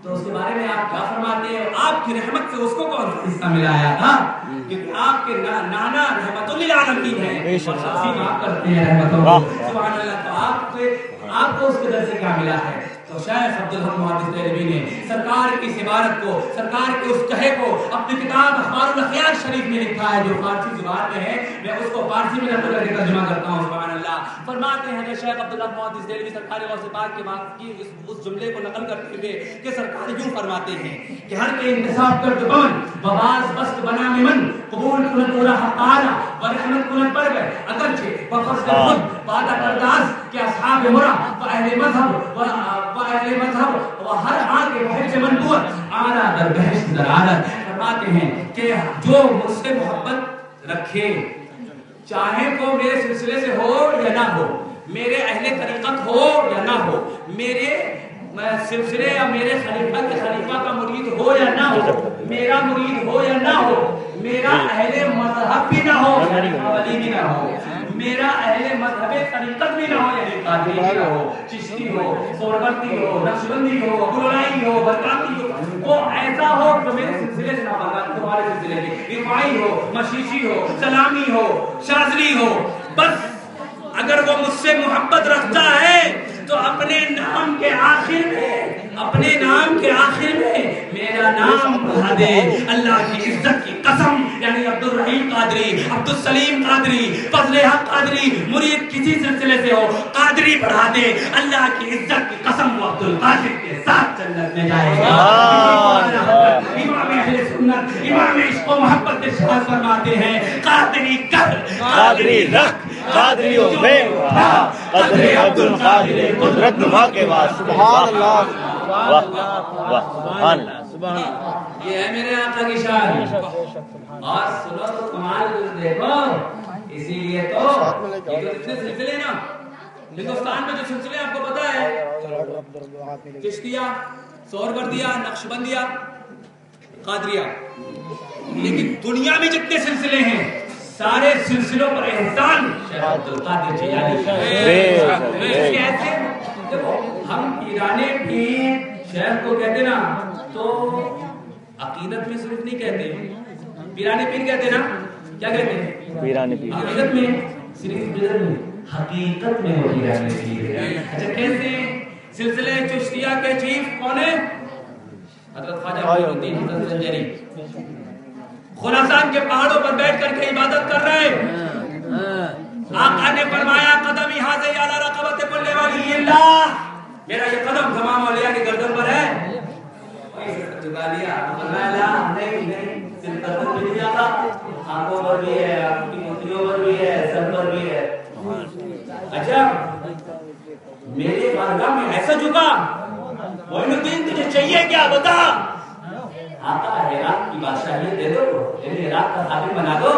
تو اس کے بارے میں آپ کیا فرماتے ہیں؟ آپ کی رحمت سے اس کو کون سا حصہ ملایا تھا؟ کیونکہ آپ کے نانا رحمت للعالمین ہیں, تقسیم آپ کرتے ہیں رحمتوں کو. سبحان اللہ. تو آپ کو اس کے در سے کیا ملا ہے؟ تو شیخ عبدالحق محدث دہلوی نے سرکار کی اس عبارت کو, سرکار کے اس کہے کو اپنی کتاب اخبار الاخیار شریف میں لکھا ہے, جو فارسی زبان میں ہے. میں اس کو فارسی میں نقل کر کے ترجمہ کرتا ہوں. سبحان اللہ. فرماتے ہیں شیخ عبدالحق محدث دہلوی سرکار غوث پاک کے بات کی اس جملے کو نقل کرتے ہوئے کہ سرکار یوں فرماتے ہیں کہ ہر کے انتصاب کر دبان بواز بست بنا میں من قبول کنت اولا حقارا ورحمت کنت پر گئے اگرچہ وفرد خود وعدہ کرداز کہ اصحاب مرا و اہل مذہب و ہر آگے بحج منبوت آرہ در بحشت در عادت. فرماتے ہیں کہ جو مجھ سے محبت رکھے, چاہے وہ میرے سلسلے سے ہو یا نہ ہو, میرے اہل طریقت ہو یا نہ ہو, میرے سلسلے یا میرے خلیفہ کا مرید ہو یا نہ ہو, میرا مرید ہو یا نہ ہو, میرا اہل مذہب بھی نہ ہو, ولی بھی نہ ہو, میرا اہل مذہب طریقت بھی نہ ہو, یعنی قادری بھی نہ ہو, چشتی ہو, سہروردی ہو, نقشبندی ہو, گلولائی ہو, برکاتی ہو, وہ ایسا ہو تو میرے سلسلے سے نہ برکات, تمہارے سلسلے کے رفاعی ہو, مشیشی ہو, سلامی ہو, شاذلی ہو, بس اگر وہ مجھ سے محبت رکھتا ہے تو اپنے نام کے آخر میں میرا نام بڑھا دے. اللہ کی عزت کی قسم, یعنی عبدالرحیم قادری, عبدالسلیم قادری, فضل حق قادری, مرید کسی سلسلے سے ہو, قادری بڑھا دے. اللہ کی عزت کی قسم وہ عبدالقادر کے ساتھ جنت میں جائے گا. امام اہل سنت, امام عشق و محبت کے ارشاد فرماتے ہیں قادری کر, قادری رکھ, قادری ہو بے وفا, قدر عبدالقادر قدرت نما کے واسطے. سبحان اللہ. سبحان اللہ. یہ ہے میرے آقا کی شان. اور سنو تو کمال دیکھو, اسی یہ جو اتنے سلسلے نا ہندوستان میں، جو سلسلے آپ کو پتا ہے، چشتیہ، سہروردیہ، نقشبندیہ، قادریہ، لیکن دنیا میں جتنے سلسلے ہیں سارے سلسلوں پر احسان شیخ عبد القادر جیلانی کہتے ہیں. دیکھو ہم پیران پیر شیخ کو کہتے نا تو عقیدت میں صرف نہیں کہتے، پیران پیر کہتے نا، کیا کہتے ہیں؟ پیران پیر. عقیدت میں صرف حقیقت میں وہ پیران پیر. اچھا کیسے سلسلے چشتیہ کے چیف کون ہے؟ حضرت خواجہ معین الدین حسن زنجانی. خراسان کے پہاڑوں پر بیٹھ کر کے عبادت کر رہے ہیں. آقا نے فرمایا قدم یہاں سے اعلی رقبت کل ولی اللہ، میرا یہ قدم تمام اولیاء کی گردن پر ہے. چکا لیا، فرمایا نہیں نہیں، صرف گردن پہ نہیں جاتا، آنکھوں پر بھی ہے، آپ کی مٹھیوں پر بھی ہے، سر پر بھی ہے. اچھا میرے بارگاہ میں ایسا جھکا، معین الدین تجھے چاہیے کیا بتا؟ آقا ہرات کی بادشاہیت دے دو، انہیں ہرات کا خادم بنا دو.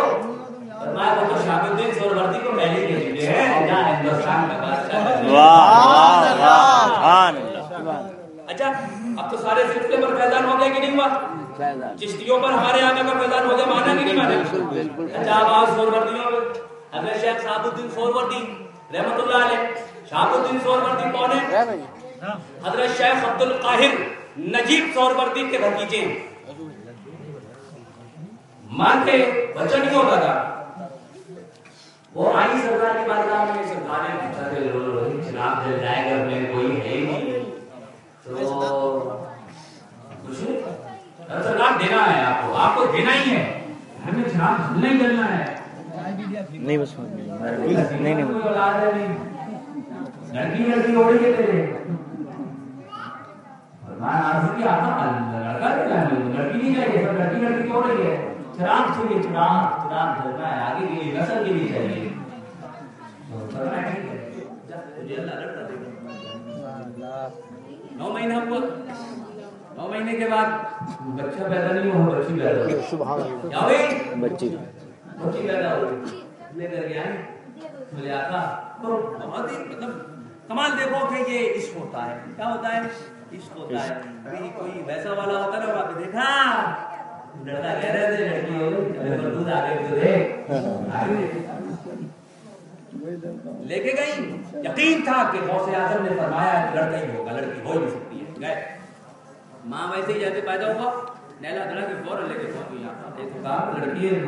فرمایا وہ تو شہاب الدین سہروردی کو پہلے ہی دے چکے ہیں، جہاں ہندوستان کا بادشاہ. اچھا اب تو سارے سلسلے پر فیضان ہو گیا کہ نہیں ہوا؟ چشتیوں پر ہمارے آقا کا فیضان ہو گیا، مانا کہ نہیں مانا؟ اچھا اب آؤ سہروردیوں میں. حضرت شیخ شہاب الدین سہروردی رحمت اللہ علیہ. شہاب الدین سہروردی کون ہے؟ حضرت شیخ عبد القاہر نجیب سہروردی کے بھتیجے. ماں کے بچہ نہیں ہوتا تھا، وہ آئی سرکار کی بارگاہ میں، سرکار نے پوچھا کہ جناب دل جائے گھر میں کوئی ہے ہی نہیں تو کچھ سرکار دینا ہے آپ کو دینا ہی ہے، گھر میں جناب جلنا ہی جلنا ہے. نہیں بس نہیں لڑکی ہو رہی ہے تیرے. لڑکی نہیں چاہیے، سب لڑکی ہو رہی ہے. چراغ چاہیے، چراغ جلنا ہے، آگے کے لیے نسل کے لیے چاہیے. 9 مہینہ ہوا، 9 مہینے کے بعد بچہ پیدا نہیں ہوا، بچی پیدا ہوئی. بچی پیدا ہوئی لے کر کے آئے. بولے آقا تو بہت ہی مطلب کمال دیکھو کہ یہ عشق ہوتا ہے. کیا ہوتا ہے؟ عشق ہوتا ہے. کوئی ویسا والا ہوتا ہے نا، وہاں پہ دیکھا لڑکا کہہ رہے تھے لڑکی ہو گئی، دودھ آگے لے کے گئی. یقین تھا کہ غوث اعظم نے فرمایا لڑکا ہی ہوگا، لڑکی ہو ہی نہیں سکتی ہے. گئے ماں ویسے ہی جیسے پیدا ہوا نیلا دھڑا کے فوراً لے کے پہنچ گئی. آقا دیکھو کہا لڑکی ہے،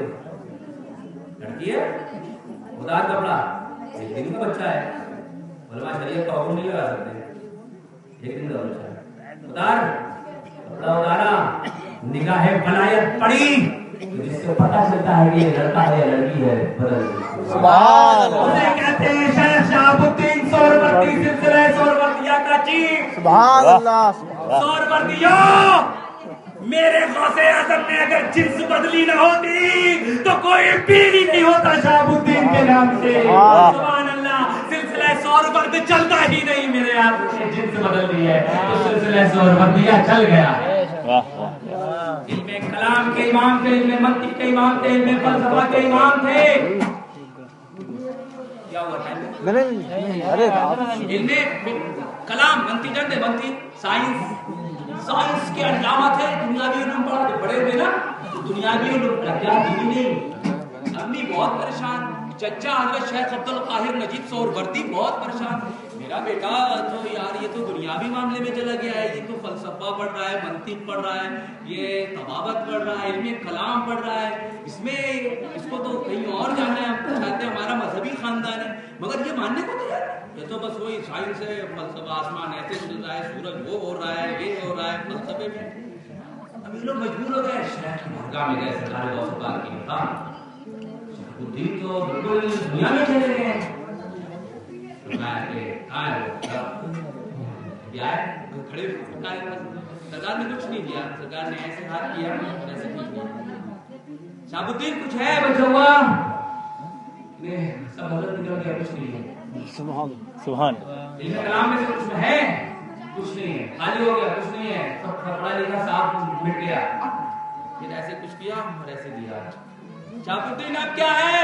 لڑکی ہے، ادار کپڑا، 1 دن کا بچہ ہے. علماء شریعت کا حکم نہیں لگا سکتے، 1 دن کا بچہ ہے. ادار کپڑا اتارا، نگاہ بلایت پڑی، جس سے پتہ چلتا ہے کہ یہ لڑکا ہے یا لڑکی ہے. سبحان اللہ. اسے کہتے ہیں شیخ شہاب الدین سہروردی، سلسلہ سہروردیہ کا چیف. سبحان اللہ. سہروردیوں، میرے غوث اعظم نے اگر جنس بدلی نہ ہوتی تو کوئی پیر ہی نہیں ہوتا شہاب الدین کے نام سے. سبحان اللہ. سلسلہ سہرورد چلتا ہی نہیں، میرے آپ نے جنس بدل دی ہے تو سلسلہ سہروردیہ چل گیا. علم کلام کے امام تھے، علم منطق کے امام تھے، علم فلسفہ کے امام تھے. کیا ہوا ٹائم؟ علم کلام منطق جانتے، منطق سائنس کے علامہ تھے. دنیاوی علوم پڑھا کے بڑے ہوئے نا، دنیاوی علوم کیا دینی نہیں. امی بہت پریشان، چچا حضرت شیخ عبد القاہر نجیب سہروردی بہت پریشان. میرا بیٹا تو یار یہ تو دنیاوی معاملے میں چلا گیا ہے، یہ تو فلسفہ پڑھ رہا ہے، منطق پڑھ رہا ہے، یہ طبابت پڑھ رہا ہے، علم کلام پڑھ رہا ہے، اس کو تو کہیں اور جانا ہے. ہم چاہتے ہیں ہمارا مذہبی خاندان ہے، مگر یہ ماننے کو تیار ہے. یہ تو بس وہی سائنس ہے، فلسفہ، آسمان ایسے چل رہا ہے، سورج وہ ہو رہا ہے، یہ ہو رہا ہے، فلسفے میں. اب یہ لوگ مجبور ہو گئے، شیخ کی بارگاہ میں گئے، سرکار غوث پاک کی تھا. دین تو بالکل دنیا میں چلے گئے. کھڑے سرکار نے کچھ نہیں کیا، سرکار نے ایسے ہاتھ کیا اور ایسے نہیں کیا. شہاب الدین کچھ ہے بچا ہوا؟ سب حضرت نکل گیا، کچھ نہیں ہے. سبحان. علم کلام میں سے کچھ ہے؟ کچھ نہیں ہے. خالی ہو گیا، کچھ نہیں ہے. سب پڑھا لکھا صاحب مٹ گیا. پھر ایسے کچھ کیا اور ایسے دیا. شہاب الدین اب کیا ہے؟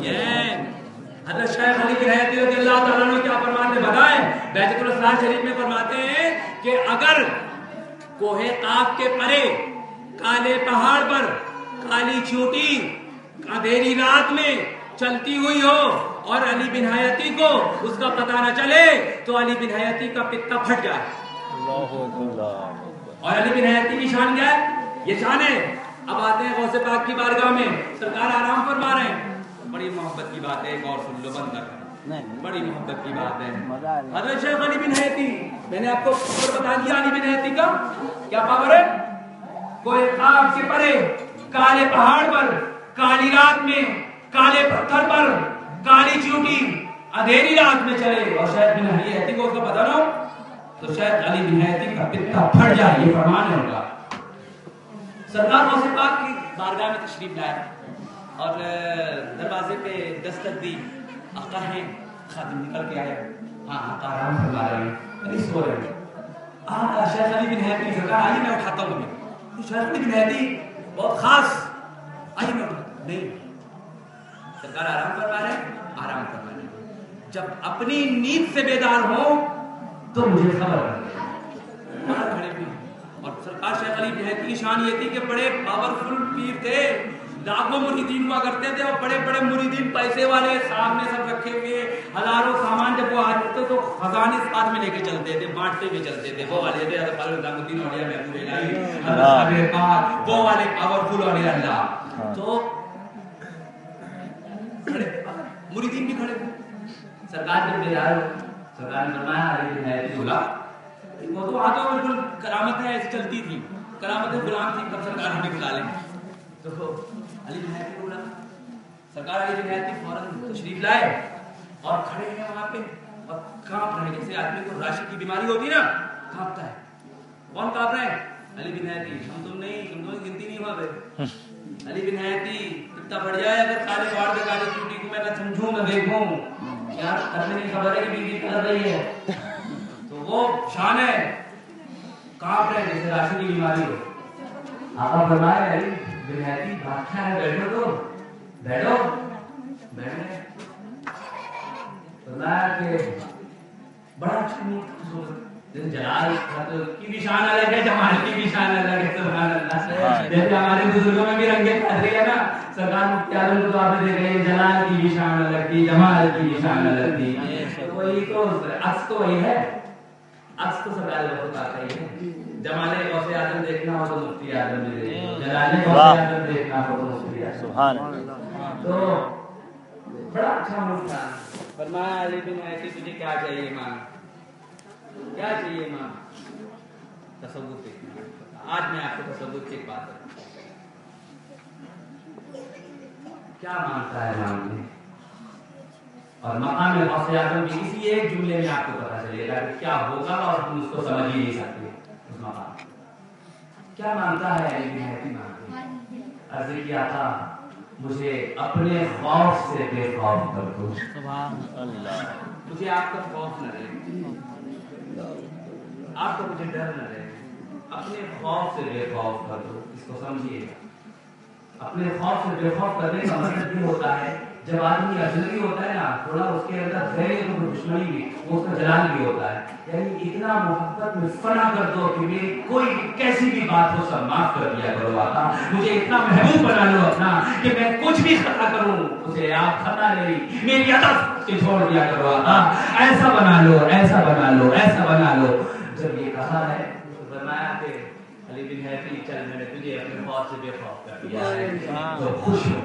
یہ حضرت شیخ علی بن حیاتی رضی اللہ تعالیٰ عنہ کیا فرماتے بتائیں؟ بیت الاسرار شریف میں فرماتے ہیں کہ اگر کوہ قاف کے پرے کالے پہاڑ پر کالی چیونٹی اندھیری رات میں چلتی ہوئی ہو اور علی بن حیاتی کو اس کا پتہ نہ چلے تو علی بن حیاتی کا پتا پھٹ جائے. اور علی بن حیاتی کی شان کیا ہے؟ یہ شان ہے. اب آتے ہیں غوث پاک کی بارگاہ میں، سرکار آرام فرما رہے ہیں. بڑی محبت کی بات ہے، ایک اور سن لو بند کر، بڑی محبت کی بات ہے. حضرت شیخ علی بن حیاتی، میں نے آپ کو پاور بتا دیا علی بن حیاتی کا کیا پاور ہے. کوئی قاف کے پرے کالے پہاڑ پر کالی رات میں کالے پتھر پر کالی چیونٹی اندھیری رات میں چلے اور شیخ بن حیاتی کو اس کا پتہ نہ ہو تو شیخ علی بن حیاتی کا پتا پھٹ جائے. یہ فرمان ہے ان کا. سرکار غوث پاک کی بارگاہ میں تشریف لائے اور دروازے پہ دستک دی. آقا ہیں، خادم نکل کے آئے. ہاں آقا آرام فرما رہے ہیں، ابھی سو رہے ہیں. آقا شیخ علی بن حیاتی سرکار آئیے میں اٹھاتا ہوں تمہیں. شیخ علی بن حیاتی بہت خاص، آئیے میں اٹھاتا. نہیں، سرکار آرام فرما رہے ہیں، آرام فرما رہے ہیں. جب اپنی نیند سے بیدار ہوں تو مجھے خبر کر دیں. باہر کھڑے بھی اور سرکار شیخ علی بن حیاتی کی شان یہ تھی کہ بڑے پاورفل پیر تھے. لاکھوں مریدین ہوا کرتے تھے اور بڑے بڑے مریدین پیسے والے سامنے سب رکھے ہوئے، ہزاروں سامان. جب وہ آتے تو خزانے ساتھ میں لے کے چلتے تھے، بانٹتے ہوئے چلتے تھے. وہ والے تھے حضرت نظام الدین اولیاء محمود الہی، حضرت صابر پاک، وہ والے پاورفل اولیاء اللہ. تو مریدین بھی کھڑے تھے. سرکار جب بیدار ہو، سرکار نے فرمایا علی بن حیاتی بولا. وہ تو ہاتھوں میں بالکل کرامت ہے، ایسی چلتی تھی، کرامت غلام تھی. کب سرکار ہمیں بلا لیں تو علی بن حیاتی بولا. سرکار علی بن حیاتی فوراً تشریف لائے اور کھڑے ہیں وہاں پہ اور کانپ رہے ہیں. جیسے آدمی کو راشد کی بیماری ہوتی ہے نا، کانپتا ہے. کون کانپ رہے ہیں؟ علی بن حیاتی. تم نہیں، تم تو گنتی نہیں ہوا پہ. علی بن حیاتی اتنا بڑھ جائے اگر کالے پہاڑ پہ کالی چوٹی کو میں نہ سمجھوں نہ دیکھوں، یار کرنے کی خبر ہے کہ بیوی کر رہی ہے تو وہ شان ہے. کانپ رہے جیسے راشد کی بیماری ہو. آقا فرمائے علی بن حیاتی بادشاہ ہے، بیٹھو تو بیٹھو. بیٹھے فرمایا کہ بڑا اچھا جلال کی بھی شان الگ ہے، جمال کی بھی شان الگ ہے. سبحان اللہ. جیسے ہمارے بزرگوں میں بھی رنگیں قدری ہے نا. سرکار مفتی اعظم کو تو آپ نے دیکھا ہے، جلال کی بھی شان الگ تھی، جمال کی بھی شان الگ تھی. وہی تو عکس تو وہی ہے. عکس تو سرکار بہت آتا ہی ہے. جمال غوث اعظم دیکھنا ہو تو مفتی اعظم نے دیکھنا، جلال غوث اعظم دیکھنا ہو تو مفتی اعظم. سبحان اللہ. تو بڑا اچھا مفتی فرمایا علی بن حیاتی تجھے کیا چاہیے ماں، کیا چاہیے ماں؟ تصوف. آج میں آپ کو تصوف کی ایک بات بتاؤں. کیا مانگتا ہے مانگنے اور مقام غوث اعظم کی اسی ایک جملے میں آپ کو پتا چلے گا کہ کیا ہوگا اور ہم اس کو سمجھ ہی نہیں سکتے. اس مقام کیا مانگتا ہے علی بن حیاتی؟ مانگتے عرض کیا تھا مجھے اپنے خوف سے بے خوف کر دو. سبحان اللہ. مجھے آپ کا خوف نہ رہے، آپ کو مجھے ڈر نہ رہے، اپنے خوف سے بے خوف کر دو. اس کو سمجھیے. اپنے خوف سے بے خوف کرنے کا مطلب یہ ہوتا ہے جب آدمی اجنبی ہوتا ہے نا، تھوڑا اس کے اندر غیر دشمنی بھی، وہ اس کا جلال بھی ہوتا ہے. یعنی اتنا محبت میں فنا کر دو کہ میری کوئی کیسی بھی بات ہو سب معاف کر دیا کرو. آقا مجھے اتنا محبوب بنا لو اپنا کہ میں کچھ بھی خطا کروں اسے آپ خطا نہیں، میری عطف سے چھوڑ دیا کرو. آقا ایسا بنا لو، ایسا بنا لو، ایسا بنا لو. جب یہ کہا ہے تو فرمایا کہ علی بن حیاتی چل میں نے تجھے اپنے خوف سے بے خوف کر دیا ہے. تو خوش ہو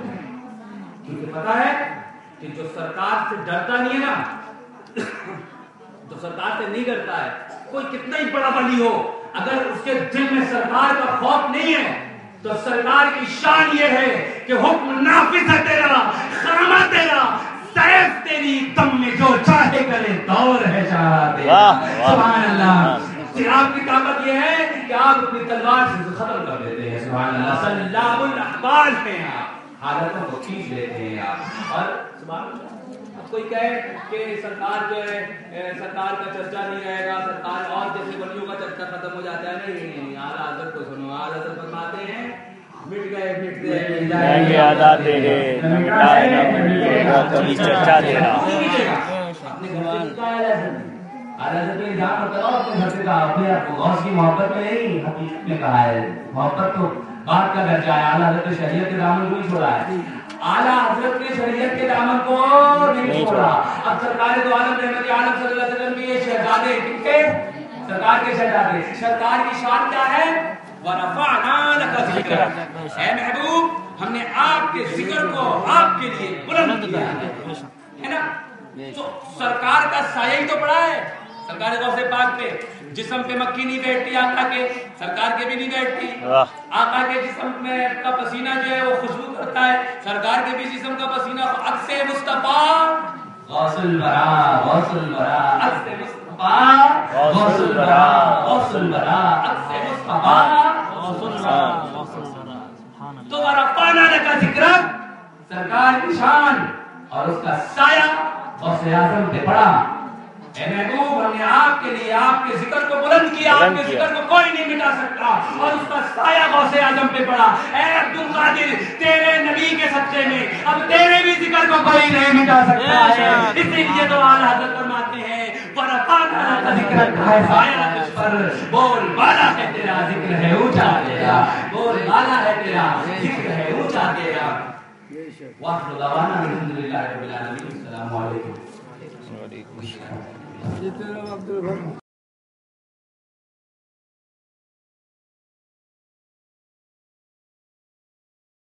کیونکہ پتا ہے کہ جو سرکار سے ڈرتا نہیں ہے نا، جو سرکار سے نہیں ڈرتا ہے، کوئی کتنا ہی بڑا ولی ہو، اگر اس کے دل میں سرکار کا خوف نہیں ہے تو سرکار کی شان یہ ہے کہ حکم نافذ ہے تیرا، خامہ تیرا، سیف تیری، دم میں جو چاہے کرے، دور ہے چاہا تیرا. سبحان اللہ. آپ کی طاقت یہ ہے کہ آپ اپنی تلوار سے ختم کر دیتے ہیں. سبحان اللہ. سلام الاحوال میں آپ حالتوں کو کھینچ لیتے ہیں آپ. اور سبحان اللہ. کوئی کہے کہ سرکار جو ہے سرکار کا چرچا نہیں رہے گا، سرکار اور جیسے ولیوں کا چرچا ختم ہو جاتا ہے. نہیں، اعلیٰ حضرت کو سنو. اعلیٰ حضرت فرماتے ہیں مٹ گئے میں یہ آزاد تیرے نہ مٹائے نہ بھولے وہ کبھی چرچا تیرا حضرت نے جہاں پر کہا اپنے گھر سے کہا اپنے غوث کی محبت میں نہیں حقیقت میں کہا ہے محبت تو بات کا درجہ ہے اعلیٰ حضرت شریعت کے دامن کو ہی چھوڑا ہے اعلیٰ حضرت نے شریعت کے دامن کو نہیں چھوڑا اب سرکار دو عالم رحمت عالم صلی اللہ علیہ وسلم بھی یہ شہزادے کتنے سرکار کے شہزادے سرکار کی شان کیا ہے وَرَفَعْنَا لَكَ ذِكْرَكَ اے محبوب ہم نے آپ کے ذکر کو آپ کے لیے بلند کیا ہے نا تو سرکار کا سایہ ہی تو پڑا ہے سرکار غوث پاک پہ جسم پہ مکھی نہیں بیٹھتی آقا کے سرکار کے بھی نہیں بیٹھتی آقا کے جسم میں کا پسینہ جو ہے وہ خوشبو کرتا ہے سرکار کے بھی جسم کا پسینہ عکس مصطفیٰ غوث الورا غوث الورا عکس مصطفیٰ غوث الورا غوث الورا عکس مصطفیٰ غوث الورا تو ورفعنا لک ذکرک سرکار کی شان اور اس کا سایہ غوث اعظم پہ پڑا اے محبوب ہم نے آپ کے لیے آپ کے ذکر کو بلند کیا آپ کے ذکر کو کوئی نہیں مٹا سکتا اور اس کا سایہ غوث اعظم پہ پڑا اے عبد القادر تیرے نبی کے صدقے میں اب تیرے بھی ذکر کو کوئی نہیں مٹا سکتا ہے اس لیے تو اعلیٰ حضرت فرماتے ہیں ورفعنا لک ذکرک ہے سایہ تجھ پر بول بالا ہے تیرا ذکر ہے اونچا تیرا بول بالا ہے تیرا ذکر ہے اونچا تیرا وآخر دعوانا الحمدللہ رب العالمین السلام علیکم